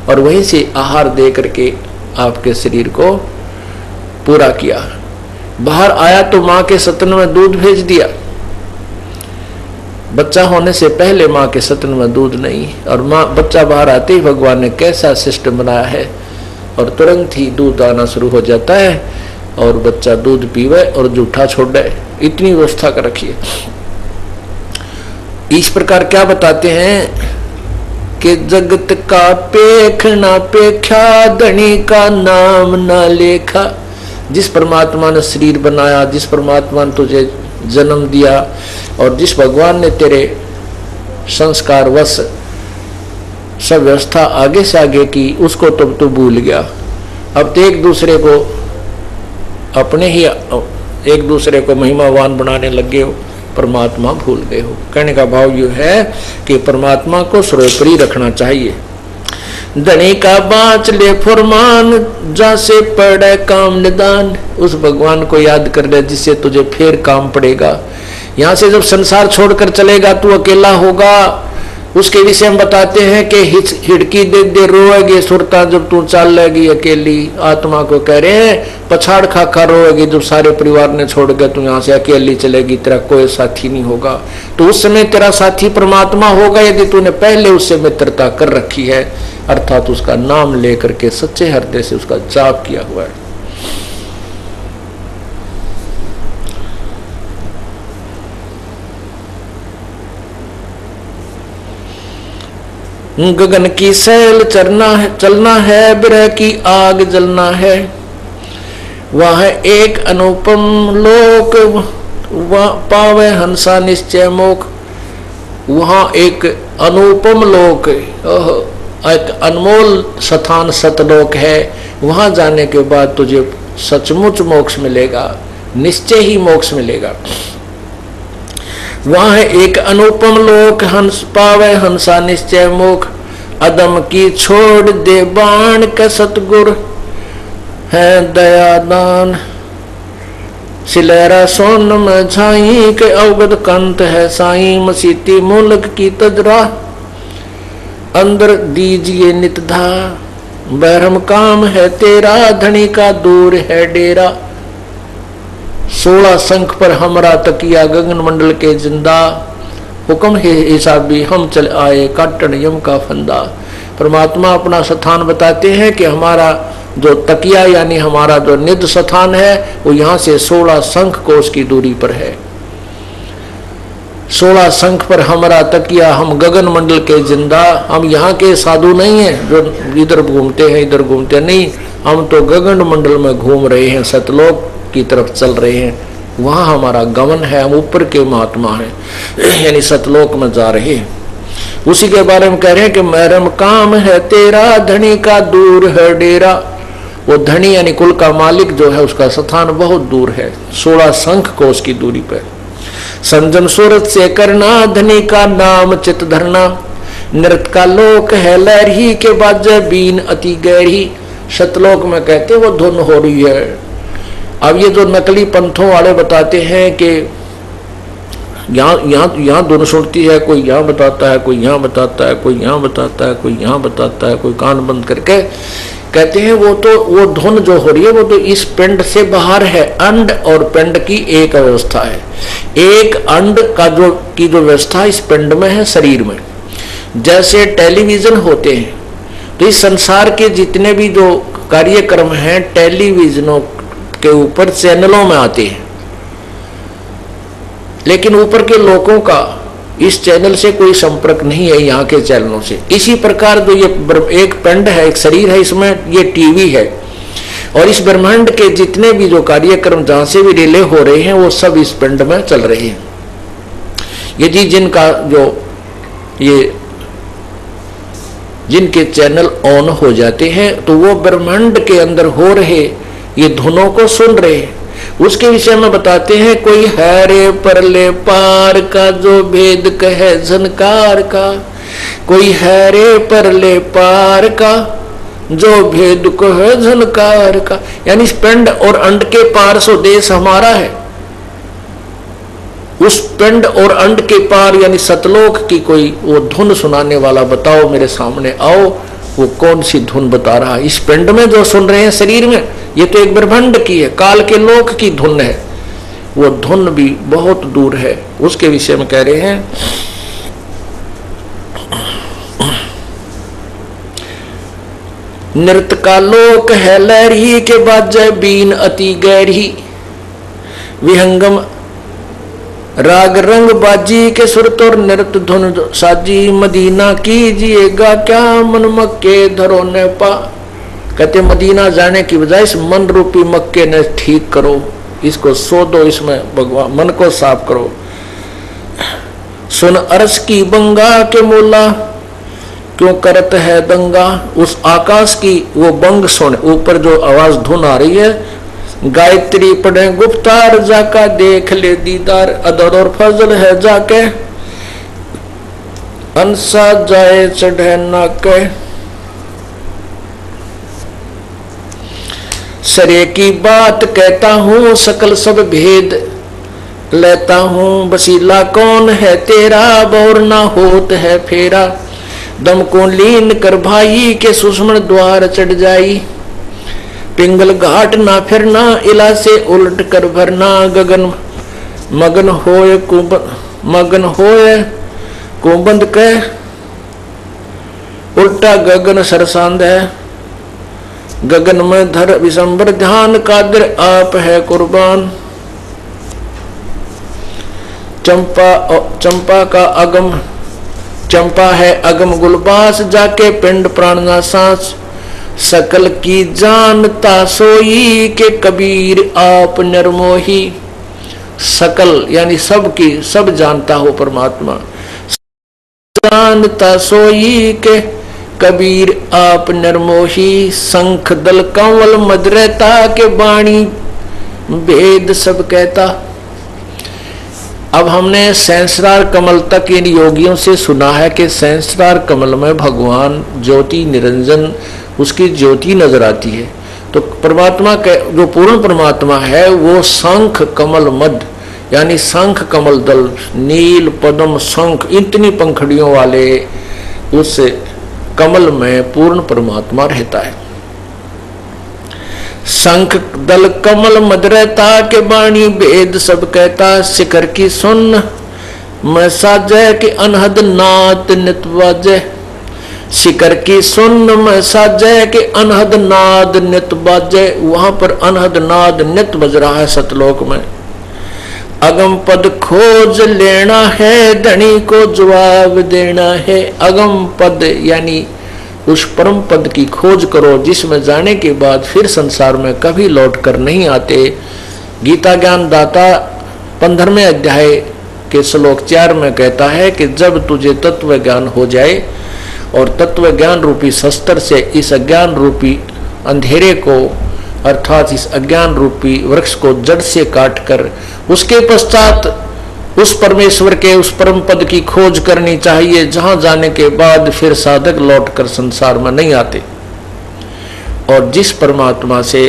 और वहीं से आहार दे करके आपके शरीर को पूरा किया। बाहर आया तो माँ के स्तन में दूध भेज दिया। बच्चा होने से पहले माँ के स्तन में दूध नहीं, और माँ बच्चा बाहर आते ही भगवान ने कैसा सिस्टम बनाया है, और तुरंत ही दूध आना शुरू हो जाता है और बच्चा दूध पीवे और जूठा छोड़े। इतनी व्यवस्था कर रखी है। इस प्रकार क्या बताते हैं कि जगत का पेख ना पेखा, धनी का नाम ना लेखा। जिस परमात्मा ने शरीर बनाया, जिस परमात्मा ने तुझे जन्म दिया और जिस भगवान ने तेरे संस्कार वश सब व्यवस्था आगे से आगे की, उसको तुम तो भूल गया। अब तो एक दूसरे को अपने ही एक दूसरे को महिमावान बनाने लगे हो, परमात्मा भूल गए हो। कहने का भाव यह है कि परमात्मा को सर्वोपरि रखना चाहिए। धनी का बाँच ले फरमान, जैसे पड़े काम निदान। उस भगवान को याद कर ले जिससे तुझे फिर काम पड़ेगा। यहाँ से जब संसार छोड़कर चलेगा तू अकेला होगा। उसके विषय हम बताते हैं कि हिड़की दे दे रोएगी सुरता जब तू चल लेगी अकेली। आत्मा को कह रहे हैं पछाड़ खा खा रोएगी जब सारे परिवार ने छोड़ गए, तू यहाँ से अकेली चलेगी, तेरा कोई साथी नहीं होगा। तो उस समय तेरा साथी परमात्मा होगा यदि तूने पहले उससे मित्रता कर रखी है, अर्थात उसका नाम लेकर के सच्चे हृदय से उसका जाप किया हुआ है। गगन की सैल चलना है, विरह की आग जलना है। वह एक अनुपम लोक, वह पावे हंसा निश्चय मोख। वहां एक अनुपम लोक, एक अनमोल स्थान सतलोक है। वहां जाने के बाद तुझे सचमुच मोक्ष मिलेगा, निश्चय ही मोक्ष मिलेगा। वहां एक अनुपम लोक, हंस पावे हंसा निश्चय मोख। अदम की छोड़ दे बाण के सतगुर है दयादान। सिलेरा सोन में झाई के अवगत कंत है साई। मसीती मूलक की तजरा अंदर दीजिए नितधा। बहरम काम है तेरा, धनी का दूर है डेरा। 16 शंख पर हमरा तकिया, गगन मंडल के जिंदा। हुक्म है हिसाबी हम चल आए, काटन यम का फंदा। परमात्मा अपना स्थान बताते हैं कि हमारा जो तकिया यानी हमारा जो निज स्थान है वो यहाँ से 16 शंख कोस की दूरी पर है। 16 शंख पर हमारा तकिया, हम गगन मंडल के जिंदा। हम यहाँ के साधु नहीं हैं जो इधर घूमते हैं इधर घूमते नहीं, हम तो गगन मंडल में घूम रहे हैं, सतलोक की तरफ चल रहे हैं। वहाँ हमारा गमन है, हम ऊपर के महात्मा हैं यानी सतलोक में जा रहे हैं। उसी के बारे में कह रहे हैं कि महरम काम है तेरा, धनी का दूर है डेरा। वो धनी यानी कुल का मालिक जो है उसका स्थान बहुत दूर है, 16 शंख कोस की दूरी पर। संजम सूरत से करना, धनी का नाम चित धरना। नृत्य का लोक है लहरी के बाजे बीन अति गहरी। सतलोक में कहते वो धुन हो रही है। अब ये जो नकली पंथों वाले बताते हैं कि यहाँ धुन सुनती है, कोई यहाँ बताता है, कोई यहाँ बताता है, कोई यहाँ बताता है, कोई यहाँ बताता है, कोई कान बंद करके कहते हैं वो धुन जो हो रही है वो तो इस पिंड से बाहर है। अंड और पिंड की एक व्यवस्था है। एक अंड का की जो व्यवस्था इस पिंड में है, शरीर में। जैसे टेलीविजन होते हैं तो इस संसार के जितने भी जो कार्यक्रम हैं टेलीविजनों के ऊपर चैनलों में आते हैं, लेकिन ऊपर के लोगों का इस चैनल से कोई संपर्क नहीं है यहाँ के चैनलों से। इसी प्रकार जो ये एक पिंड है, एक शरीर है, इसमें ये टीवी है और इस ब्रह्मांड के जितने भी जो कार्यक्रम जहां से भी रिले हो रहे हैं वो सब इस पिंड में चल रहे हैं। यदि जिनके चैनल ऑन हो जाते हैं तो वो ब्रह्मांड के अंदर हो रहे ये धुनों को सुन रहे हैं। उसके विषय में बताते हैं, कोई है रे परले पार का जो भेद कहे झनकार का। कोई है रे परले पार का जो भेद कहे झनकार का, यानी पिंड और अंड के पार सो देश हमारा है। उस पिंड और अंड के पार यानी सतलोक की कोई वो धुन सुनाने वाला बताओ, मेरे सामने आओ। वो कौन सी धुन बता रहा है? इस पिंड में जो सुन रहे हैं शरीर में, ये तो एक ब्रह्मांड की है, काल के लोक की धुन है। वो धुन भी बहुत दूर है, उसके विषय में कह रहे हैं। नृत्य का लोक है लहरी के बाजे बीन अति गहरी। विहंगम राग रंग बाजी के सुरत और नृत्य धुन साजी। मदीना कीजिएगा क्या मन मक्के धरो ने पा। कहते मदीना जाने की बजाय इस मन रूपी मक्के ने ठीक करो, इसको सो दो, इसमें भगवान मन को साफ करो। सुन अरस की बंगा के मोला क्यों करत है दंगा। उस आकाश की वो बंग सुन, ऊपर जो आवाज धुन आ रही है। गायत्री पढ़े गुप्तार जाका देख ले दीदार। अदर और फजल है जाके अंसा जाए चढ़े नाके। सरे की बात कहता हूँ सकल सब भेद लेता हूँ। बसीला कौन है तेरा बोर ना होत है फेरा। दम को लीन कर भाई के सुषमण द्वार चढ़ जाई। पिंगल घाट ना फिरना इला से उलट कर भरना। गगन मगन होए कुंबंद के उल्टा गगन सरसांद है। गगन में धर विशंबर ध्यान कादर आप है कुर्बान। चंपा का अगम चंपा है अगम गुलबास, जाके पिंड प्राणना सांस, सकल की जानता सोई के कबीर आप निर्मोही। सकल यानी सब की सब जानता हो परमात्मा, जानता सोई के कबीर आप निर्मोही। शंख दल कंवल मदरता के वाणी भेद सब कहता। अब हमने सहस्रार कमल तक इन योगियों से सुना है कि सहस्रार कमल में भगवान ज्योति निरंजन उसकी ज्योति नजर आती है। तो परमात्मा के जो पूर्ण परमात्मा है वो शंख कमल मद यानी शंख कमल दल नील पद्म शंख इतनी पंखड़ियों वाले उस कमल में पूर्ण परमात्मा रहता है। शंख दल कमल मदरता के वाणी भेद सब कहता। शिखर की सुन मैं साजय के अनहद नाद नित बाजय। शिखर की सुन मैं साजय के अनहद नाद नित बाजय। वहां पर अनहद नाद नित बज रहा है सतलोक में। अगम पद खोज लेना है धनी को जवाब देना है। अगम पद यानी उस परम पद की खोज करो जिसमें जाने के बाद फिर संसार में कभी लौट कर नहीं आते। गीता ज्ञान दाता 15वें अध्याय के श्लोक 4 में कहता है कि जब तुझे तत्व ज्ञान हो जाए और तत्व ज्ञान रूपी शस्त्र से इस अज्ञान रूपी अंधेरे को अर्थात इस अज्ञान रूपी वृक्ष को जड़ से काट कर उसके पश्चात उस परमेश्वर के उस परम पद की खोज करनी चाहिए जहां जाने के बाद फिर साधक लौटकर संसार में नहीं आते। और जिस परमात्मा से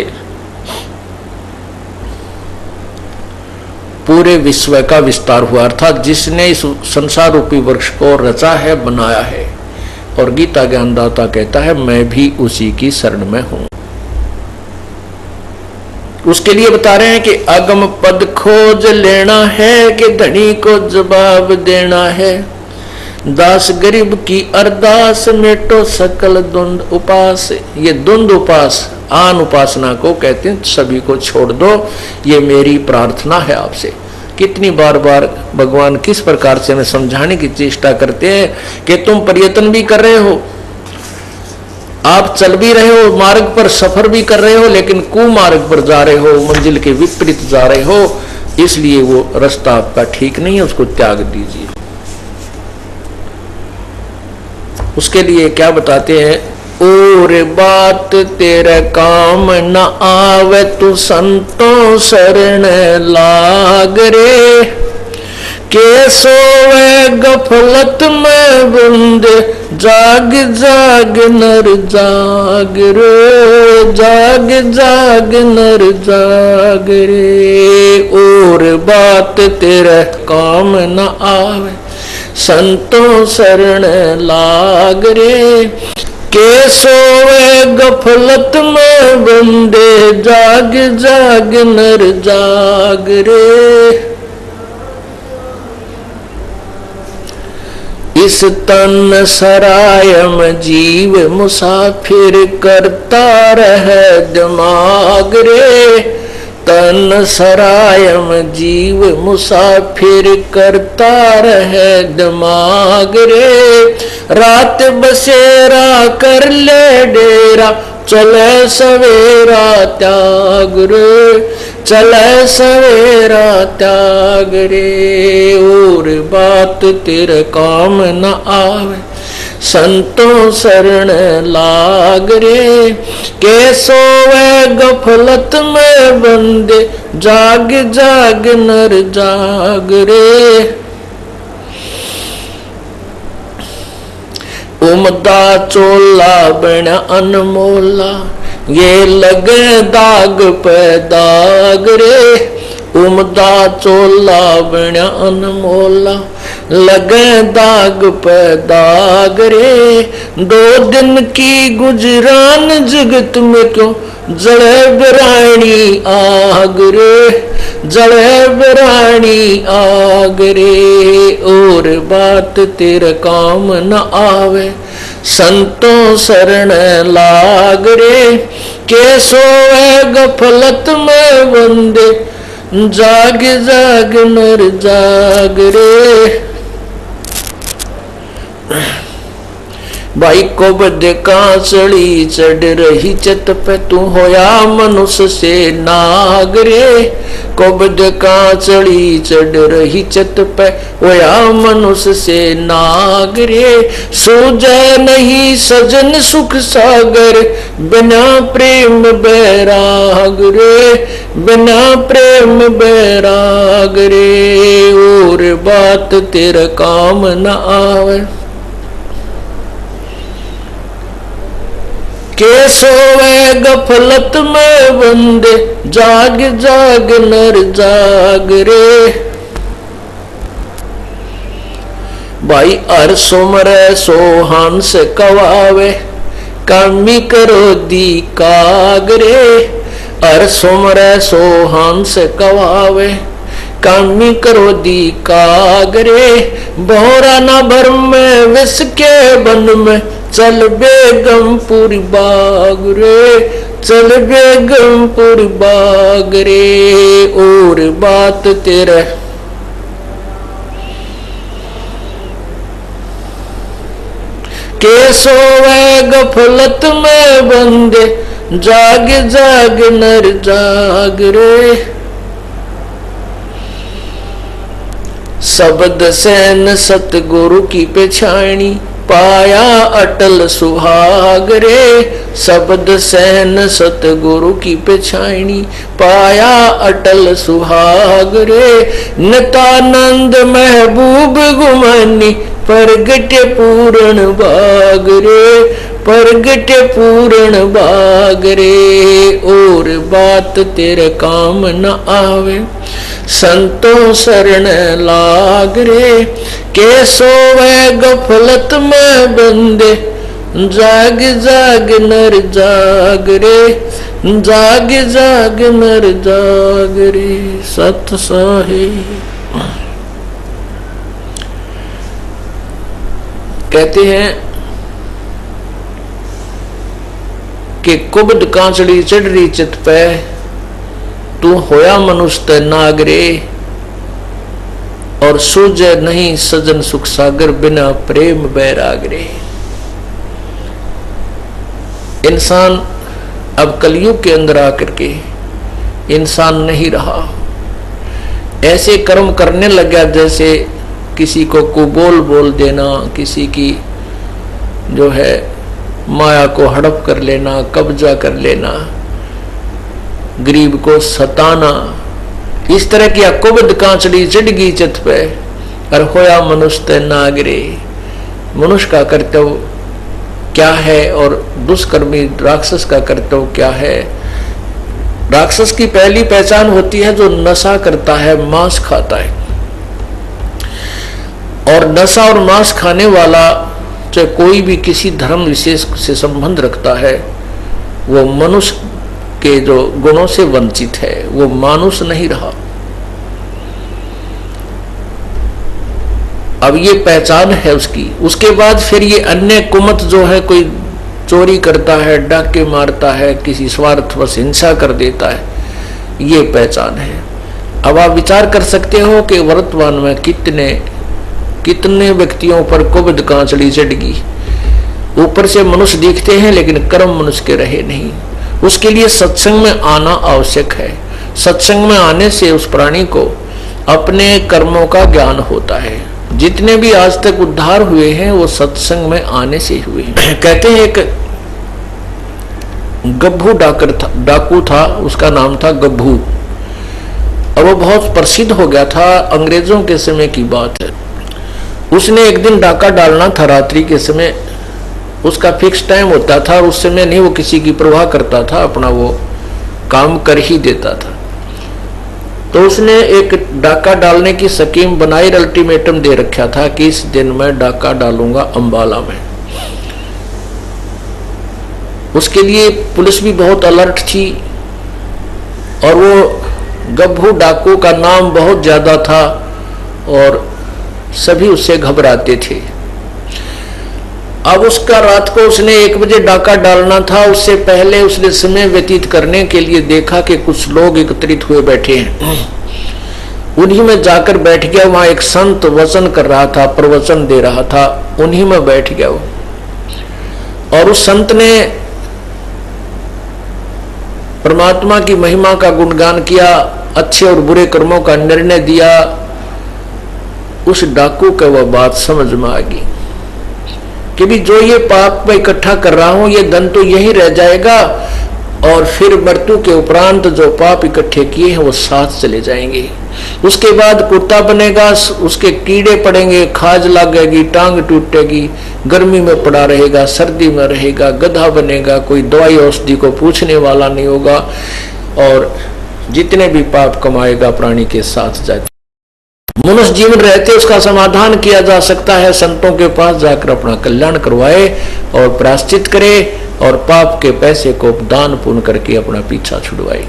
पूरे विश्व का विस्तार हुआ अर्थात जिसने इस संसार रूपी वृक्ष को रचा है बनाया है। और गीता ज्ञानदाता कहता है मैं भी उसी की शरण में हूं। उसके लिए बता रहे हैं कि अगम पद खोज लेना है कि धनी को जवाब देना है। दास गरीब की अरदास मेटो सकल द्वंद उपास। ये द्वंद उपास आन उपासना को कहते हैं सभी को छोड़ दो, ये मेरी प्रार्थना है आपसे। कितनी बार बार भगवान किस प्रकार से हमें समझाने की चेष्टा करते हैं कि तुम प्रयत्न भी कर रहे हो, आप चल भी रहे हो, मार्ग पर सफर भी कर रहे हो, लेकिन कुमार्ग पर जा रहे हो, मंजिल के विपरीत जा रहे हो, इसलिए वो रास्ता आपका ठीक नहीं है, उसको त्याग दीजिए। उसके लिए क्या बताते हैं, और बात तेरे काम न आवे तू संतों शरण लाग रे। के सोवे गफलत में बंदे जाग जाग नर जाग रे। जाग जाग नर जाग रे। और बात तेरे काम न आवे संतों शरण लाग रे। के सोवे गफलत में बंदे जाग जाग नर जाग रे। इस तन सरायम जीव मुसाफिर करता रहे दिमाग रे। तन सरायम जीव मुसाफिर करता रहे दिमाग रे। रात बसेरा कर ले डेरा चले सवेरा त्याग रे। चले सवेरा त्याग रे। और बात तेरे काम न आवे संतों शरण लाग रे। के सोवे गफलत में बंदे जाग जाग नर जाग रे। उमदा चोला बना अनमोला ये लगे दाग पे दाग रे। उमदा चोला बना अनमोला लगे दाग पे दाग रे। 2 दिन की गुजरान जगत में क्यों जले बिरानी आग रे। जले बिरानी आग रे। और बात तेरे काम न आवे संतों शरण लाग रे। के सोए गफलत में बंदे जाग जाग नर जाग रे। भाई को बद कांचड़ी चढ़ रही चत पे तू होया मनुष्य से नाग रे। को बद कांचड़ी चढ़ रही चत पे होया मनुष्य से नाग रे। सूझे नहीं सजन सुख सागर बिना प्रेम बैराग रे। बिना प्रेम बैराग रे और बात तेरा काम न आवे। के सोवे गफलत में बंदे जाग जाग नर जाग रे। भाई हर सुमरे सोहान से कवावे कामी करो दी कागरे। हर सुमरे सोहान से कवावे कामी करो दी कागरे। बोरा न भर में विष के बन में चल बेगमपुर बाग रे। चल बेगमपुर बाग रे और बात तेरा के सोवे गफलत में बंदे जाग जाग नर जाग रे। शब्द सैन सतगुरु की पेछाणी पाया अटल सुहाग रे। शब्द सैन सतगुरु की पेछाणी पाया अटल सुहाग रे। नितानंद महबूब गुमानी परगट पूर्ण बाग रे। परगट पूर्ण बाग रे और बात तेरे काम न आवे। संतों शरण लाग रे के सोवे गफलत में बंदे जाग जाग नर जाग रे। जाग जाग नर जाग रे। सत साहिब कहते हैं कि कुबद कांचड़ी चढ़ रही चित पे तू होया मनुष्य नागरे। और सूझे नहीं सजन सुख सागर बिना प्रेम बैरागरे। इंसान अब कलयुग के अंदर आकर के इंसान नहीं रहा। ऐसे कर्म करने लग गया जैसे किसी को कुबोल बोल देना, किसी की जो है माया को हड़प कर लेना, कब्जा कर लेना, गरीब को सताना। इस तरह की कुबद कांचड़ी चिड़गी चित पे और होया मनुष्य नागरे। मनुष्य का कर्तव्य क्या है और दुष्कर्मी राक्षस का कर्तव्य क्या है। राक्षस की पहली पहचान होती है जो नशा करता है, मांस खाता है। और नशा और मांस खाने वाला चाहे कोई भी किसी धर्म विशेष से संबंध रखता है, वो मनुष्य के जो गुणों से वंचित है, वो मानुष नहीं रहा। अब ये पहचान है उसकी। उसके बाद फिर ये अन्य कुमत जो है, कोई चोरी करता है, डाके मारता है, किसी स्वार्थवश हिंसा कर देता है, ये पहचान है। अब आप विचार कर सकते हो कि वर्तमान में कितने व्यक्तियों पर कुबद कांचड़ी चढ़गी। ऊपर से मनुष्य दिखते हैं लेकिन कर्म मनुष्य के रहे नहीं। उसके लिए सत्संग में आना आवश्यक है। सत्संग में आने से उस प्राणी को अपने कर्मों का ज्ञान होता है। जितने भी आज तक उद्धार हुए हैं वो सत्संग में आने से हुए हैं। कहते हैं एक गब्भू डाकू था, उसका नाम था गब्भू, और वो बहुत प्रसिद्ध हो गया था। अंग्रेजों के समय की बात है। उसने एक दिन डाका डालना था रात्रि के समय। उसका फिक्स टाइम होता था और उस समय नहीं वो किसी की परवाह करता था, अपना वो काम कर ही देता था। तो उसने एक डाका डालने की स्कीम बनाई, अल्टीमेटम दे रखा था कि इस दिन मैं डाका डालूंगा अंबाला में। उसके लिए पुलिस भी बहुत अलर्ट थी और वो गब्भू डाकू का नाम बहुत ज्यादा था और सभी उससे घबराते थे। अब उसका रात को उसने 1 बजे डाका डालना था। उससे पहले उसने समय व्यतीत करने के लिए देखा कि कुछ लोग एकत्रित हुए बैठे हैं। उन्हीं में जाकर बैठ गया। वहां एक संत वचन कर रहा था, प्रवचन दे रहा था, उन्हीं में बैठ गया वो। और उस संत ने परमात्मा की महिमा का गुणगान किया, अच्छे और बुरे कर्मों का निर्णय दिया। उस डाकू को वह बात समझ में आ गई कि भी जो ये पाप मैं इकट्ठा कर रहा हूं, ये धन तो यही रह जाएगा और फिर मृत्यु के उपरांत जो पाप इकट्ठे किए हैं वो साथ चले जाएंगे। उसके बाद कुत्ता बनेगा, उसके कीड़े पड़ेंगे, खाज लगेगी, टांग टूटेगी, गर्मी में पड़ा रहेगा, सर्दी में रहेगा, गधा बनेगा, कोई दवाई औषधि को पूछने वाला नहीं होगा और जितने भी पाप कमाएगा प्राणी के साथ जाए। मनुष्य जीवन रहते उसका समाधान किया जा सकता है, संतों के पास जाकर अपना कल्याण करवाए और प्रायश्चित करे और पाप के पैसे को दान पुण्य करके अपना पीछा छुड़वाए।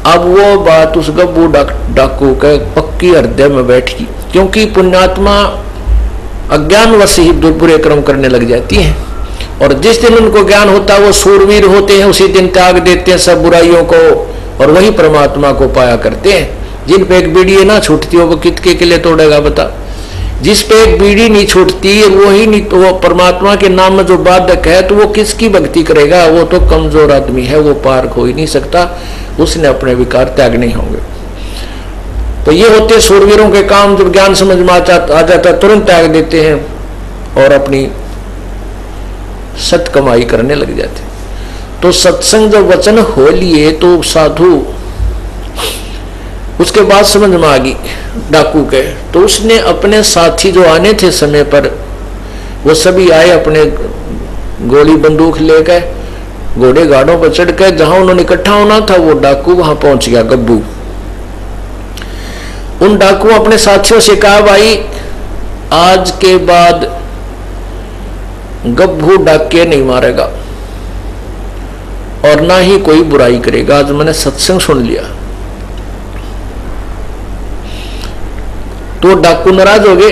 अब वो बात उस गब्बू डाकू के पक्की हृदय में बैठी, क्योंकि पुण्यात्मा अज्ञानवश ही बुरे कर्म करने लग जाती है और जिस दिन उनको ज्ञान होता है वो सूरवीर होते हैं, उसी दिन त्याग देते हैं सब बुराइयों को और वही परमात्मा को पाया करते हैं। जिन पे एक बीड़ी ना छूटती हो वो कितके के लिए तोड़ेगा बता। जिस पे एक बीड़ी नहीं छूटती वही नहीं तो वो परमात्मा के नाम में जो बाधक है तो वो किसकी भक्ति करेगा? वो तो कमजोर आदमी है, वो पार हो ही नहीं सकता, उसने अपने विकार त्यागने होंगे। तो ये होते सूरवीरों के काम, जब ज्ञान समझ में आ जाता तुरंत त्याग देते हैं और अपनी सत कमाई करने लग जाते। तो सत्संग जब वचन हो लिए तो साधु उसके बाद समझ में आ गई डाकू के, तो उसने अपने साथी जो आने थे समय पर वो सभी आए अपने गोली बंदूक लेकर, घोड़े गाड़ों पर चढ़ कर जहां उन्होंने इकट्ठा होना था वो डाकू वहां पहुंच गया गब्बू। उन डाकू अपने साथियों से कहा भाई आज के बाद गब्बू डाके नहीं मारेगा और ना ही कोई बुराई करेगा, आज मैंने सत्संग सुन लिया। तो डाकू नाराज हो गए,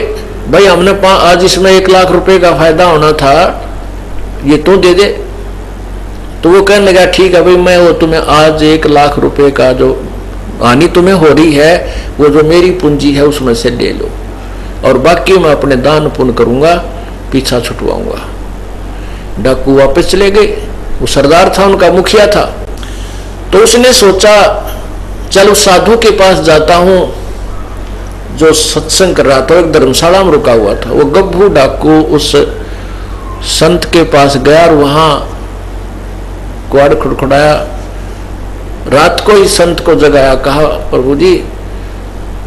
भाई हमने आज इसमें 1 लाख रुपए का फायदा होना था, ये तू दे दे। तो वो कहने लगा ठीक है भाई, मैं वो तुम्हें आज 1 लाख रुपए का जो हानि तुम्हें हो रही है वो जो मेरी पूंजी है उसमें से ले लो और बाकी मैं अपने दान पुण्य करूंगा, पीछा छुटवाऊंगा। डाकू वापस चले गए। वो सरदार था, उनका मुखिया था। तो उसने सोचा चल उस साधु के पास जाता हूं जो सत्संग कर रहा था, एक धर्मशाला में रुका हुआ था। वो गब्बू डाकू उस संत के पास गया और वहां क्वाड़ खड़खड़ाया। रात को ही संत को जगाया, कहा प्रभु जी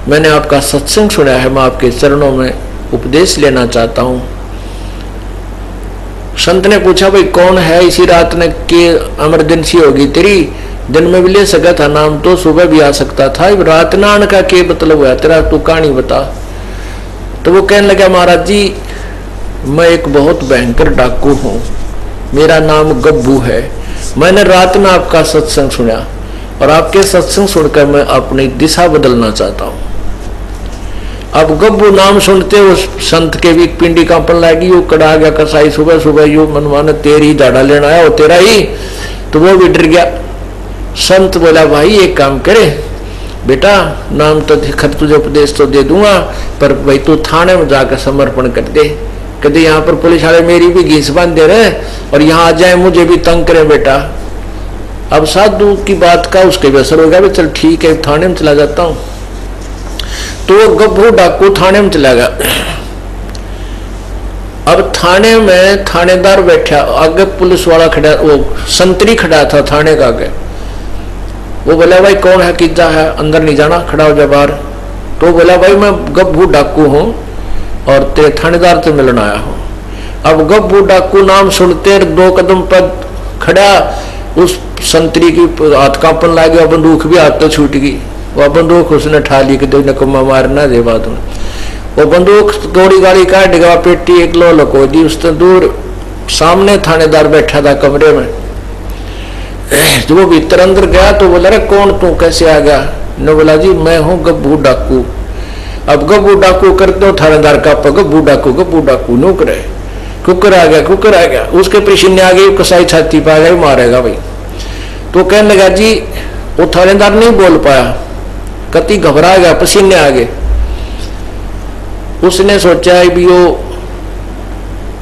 मैंने आपका सत्संग सुना है, मैं आपके चरणों में उपदेश लेना चाहता हूं। संत ने पूछा भाई कौन है, इसी रात ने के इमरजेंसी होगी तेरी, दिन में भी ले सका था नाम तो सुबह भी आ सकता था, रात ना आने का क्या मतलब हुआ तेरा, तू कहानी बता। तो वो कहने लगा महाराज जी मैं एक बहुत भयंकर डाकू हूं, मेरा नाम गब्बू है, मैंने रात में आपका सत्संग सुना और आपके सत्संग सुनकर मैं अपनी दिशा बदलना चाहता हूं। अब गब्बू नाम सुनते उस संत के भी पिंडी कांपन लगी, वो कड़ा गया कसाई सुबह सुबह यू मनमान तेरी झाड़ा लेना आया, वो तेरा ही। तो वो भी डर गया। संत बोला भाई एक काम करे बेटा, नाम तो खर तुझे उपदेश तो दे दूंगा पर भाई तू थाने में जाकर समर्पण कर दे, कहते यहाँ पर पुलिस वाले मेरी भी घीस बांध दे रहे और यहाँ आ जाए मुझे भी तंग करे बेटा। अब साधु की बात का उसके भी असर हो गया, चल ठीक है थाने में चला जाता हूं। तो गब्बू डाकू थाने में चला गया। अब थाने में थानेदार बैठा, आगे पुलिस वाला खड़ा, वो संतरी खड़ा था थाने का आगे। वो बोला भाई कौन है, किज्जा है, अंदर नहीं जाना, खड़ा हो जा बाहर। तो बोला भाई मैं गब्बू डाकू हूं और तेरे थानेदार से मिलने आया हूं। अब गब्बू डाकू नाम सुनते 2 कदम पर खड़ा, उस संतरी की हाथ कांपन लग गया, बंदूक भी हाथ तो छूट गई। वह बंदूक उसने ठा ली कि नकम्मा मारना दे बात में। वो बंदूक थोड़ी गाड़ी काट गया, पेटी एक लो लको दी। उससे दूर सामने थानेदार बैठा था कमरे में। जब वो भीतर अंदर गया तो बोला रे कौन तू, कैसे आ गया? ने बोला जी मैं हूं गब्बू डाकू। अब गब्बू डाकू करते हो थानेदार का गब्बू डाकू नो करे, कुकर आ गया, उसके पसीने आ गई, कसाई छाती पा गई, मारेगा भाई। तो कहने लगा जी, वो थानेदार नहीं बोल पाया, कति घबरा गया, पसीने आ गए। उसने सोचा भी वो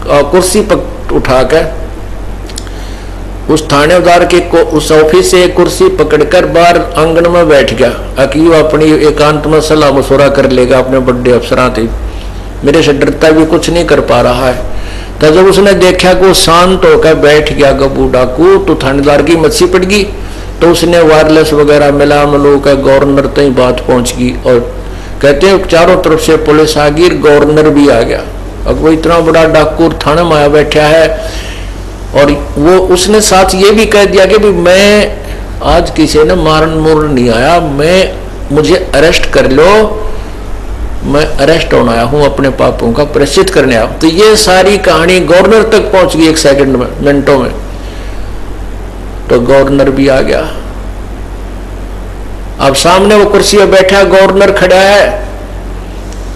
कुर्सी उठाकर उस थानेदार के उस ऑफिस से एक कुर्सी पकड़कर बाहर आंगन में बैठ गया। अकीव अपनी एकांत में सलाह मशुरा कर लेगा अपने बड़े अफसरां थे, मेरे से डरता भी कुछ नहीं कर पा रहा है। तो जब उसने देखा कि वो शांत होकर बैठ गया गब्बू डाकू, तो थानेदार की मच्छी पड़ गई। तो उसने वायरलेस वगैरह मिला मिलो का गवर्नर तक बात पहुंच गई और कहते हैं चारों तरफ से पुलिस आ गई, गवर्नर भी आ गया। अब वो इतना बड़ा डाकू थाने में आया बैठा है और वो उसने साथ ये भी कह दिया कि भी मैं आज किसी ने मारन मुरन नहीं आया, मुझे अरेस्ट कर लो, मैं अरेस्ट होने आया हूं, अपने पापों का प्रायश्चित करने आया। तो ये सारी कहानी गवर्नर तक पहुंच गई 1 सेकंड में, मिनटों में। तो गवर्नर भी आ गया। अब सामने वो कुर्सी पर बैठा गवर्नर खड़ा है।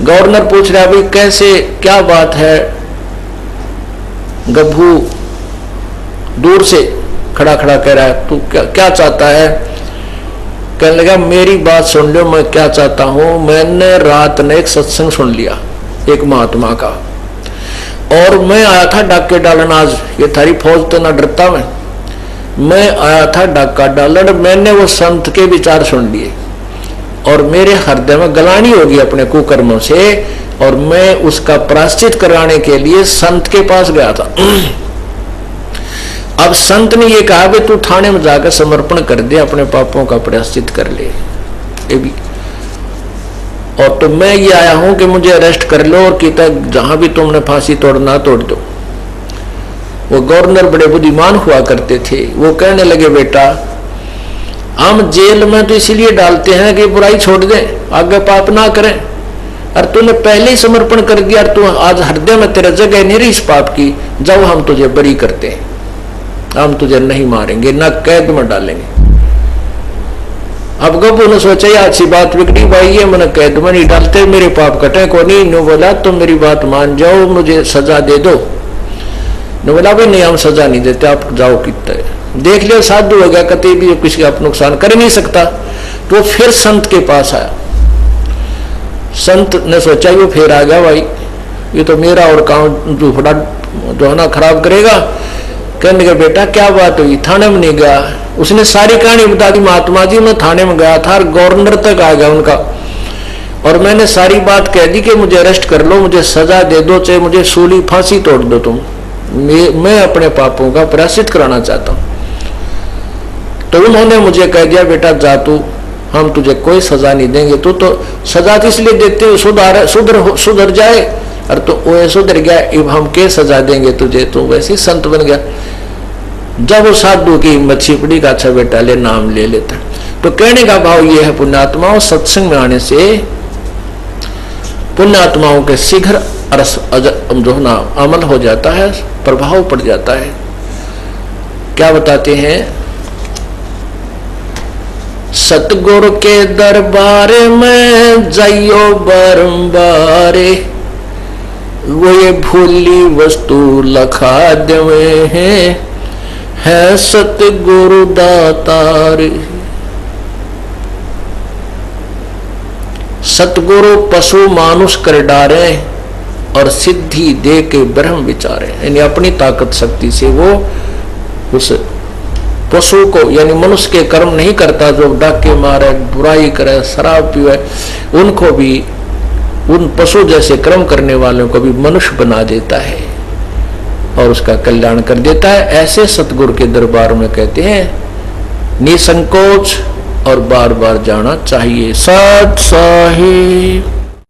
गवर्नर पूछ रहा है भाई कैसे, क्या बात है? गब्बू दूर से खड़ा खड़ा कह रहा है तू क्या चाहता है? कहने लगा मेरी बात सुन लो, मैं क्या चाहता हूं। मैंने रात ने एक सत्संग सुन लिया एक महात्मा का, और मैं आया था डाके डालन। आज ये थारी फौज तो ना डरता मैं आया था डाका डालन। मैंने वो संत के विचार सुन लिए और मेरे हृदय में गलानी होगी अपने कुकर्मों से, और मैं उसका प्रायश्चित कराने के लिए संत के पास गया था। अब संत ने ये कहा कि तू थाने में जाकर समर्पण कर दे, अपने पापों का प्रायश्चित कर ले। ये भी और तो मैं ये आया हूं कि मुझे अरेस्ट कर लो और कि जहां भी तुमने फांसी तोड़ना तोड़ दो। वो गवर्नर बड़े बुद्धिमान हुआ करते थे। वो कहने लगे बेटा हम जेल में तो इसलिए डालते हैं कि बुराई छोड़ दें, आगे पाप ना करें। और तूने पहले ही समर्पण कर दिया, तू आज हृदय में तेरा जगह नहीं रही इस पाप की, जब हम तुझे बरी करते हैं, हम तुझे नहीं मारेंगे, ना कैद में डालेंगे। अब गब्बू ने सोचा ये अच्छी बात बिगड़ी भाई, ये मैंने कैद में नहीं डालते, मेरे पाप कटे को नहीं। नो बोला तुम मेरी बात मान जाओ, मुझे सजा दे दो। नो बोला भाई नहीं हम सजा नहीं देते, आप जाओ। कितना देख लिया साधु हो गया, कभी भी किसी का नुकसान कर नहीं सकता। तो फिर संत के पास आया। संत ने सोचा वो फिर आ गया भाई, ये तो मेरा और काम झूठा जो है ना खराब करेगा। कहने का बेटा क्या बात हुई? थाने में नहीं गया। उसने सारी कहानी बता दी, महात्मा जी मैं थाने में गया था, गवर्नर तक आ गया उनका, और मैंने सारी बात कह दी कि मुझे अरेस्ट कर लो, मुझे सजा दे दो, चाहे मुझे सूली फांसी तोड़ दो तुम, मैं अपने पापों का प्रायश्चित कराना चाहता हूं। तो उन्होंने मुझे कह दिया बेटा जा तू, हम तुझे कोई सजा नहीं देंगे, तू तो सजा इसलिए देते हो सुधर जाए, और तो वो सुधर गया, अब हम क्या सजा देंगे तुझे, तो वैसे ही संत बन गया। जब वो साधु की हिम्मत छिपड़ी का अच्छा बेटा ले नाम ले लेता। तो कहने का भाव ये है पुण्यात्माओं, सत्संग में आने से पुण्यात्माओं के शीघ्र जो ना अमल हो जाता है, प्रभाव पड़ जाता है। क्या बताते हैं? सतगुरु के दरबार में जाइयो बारंबारे, वो ये भूली वस्तु लखा देवे है सतगुरु दातार। सतगुरु पशु मानुष कर डारे और सिद्धि दे के ब्रह्म विचारे, यानी अपनी ताकत शक्ति से वो उस पशु को यानी मनुष्य के कर्म नहीं करता, जो डाके मारे, बुराई करे, शराब पीवे, उनको भी उन पशु जैसे कर्म करने वालों को भी मनुष्य बना देता है और उसका कल्याण कर देता है। ऐसे सतगुरु के दरबार में कहते हैं निसंकोच और बार बार जाना चाहिए। सत साहिब।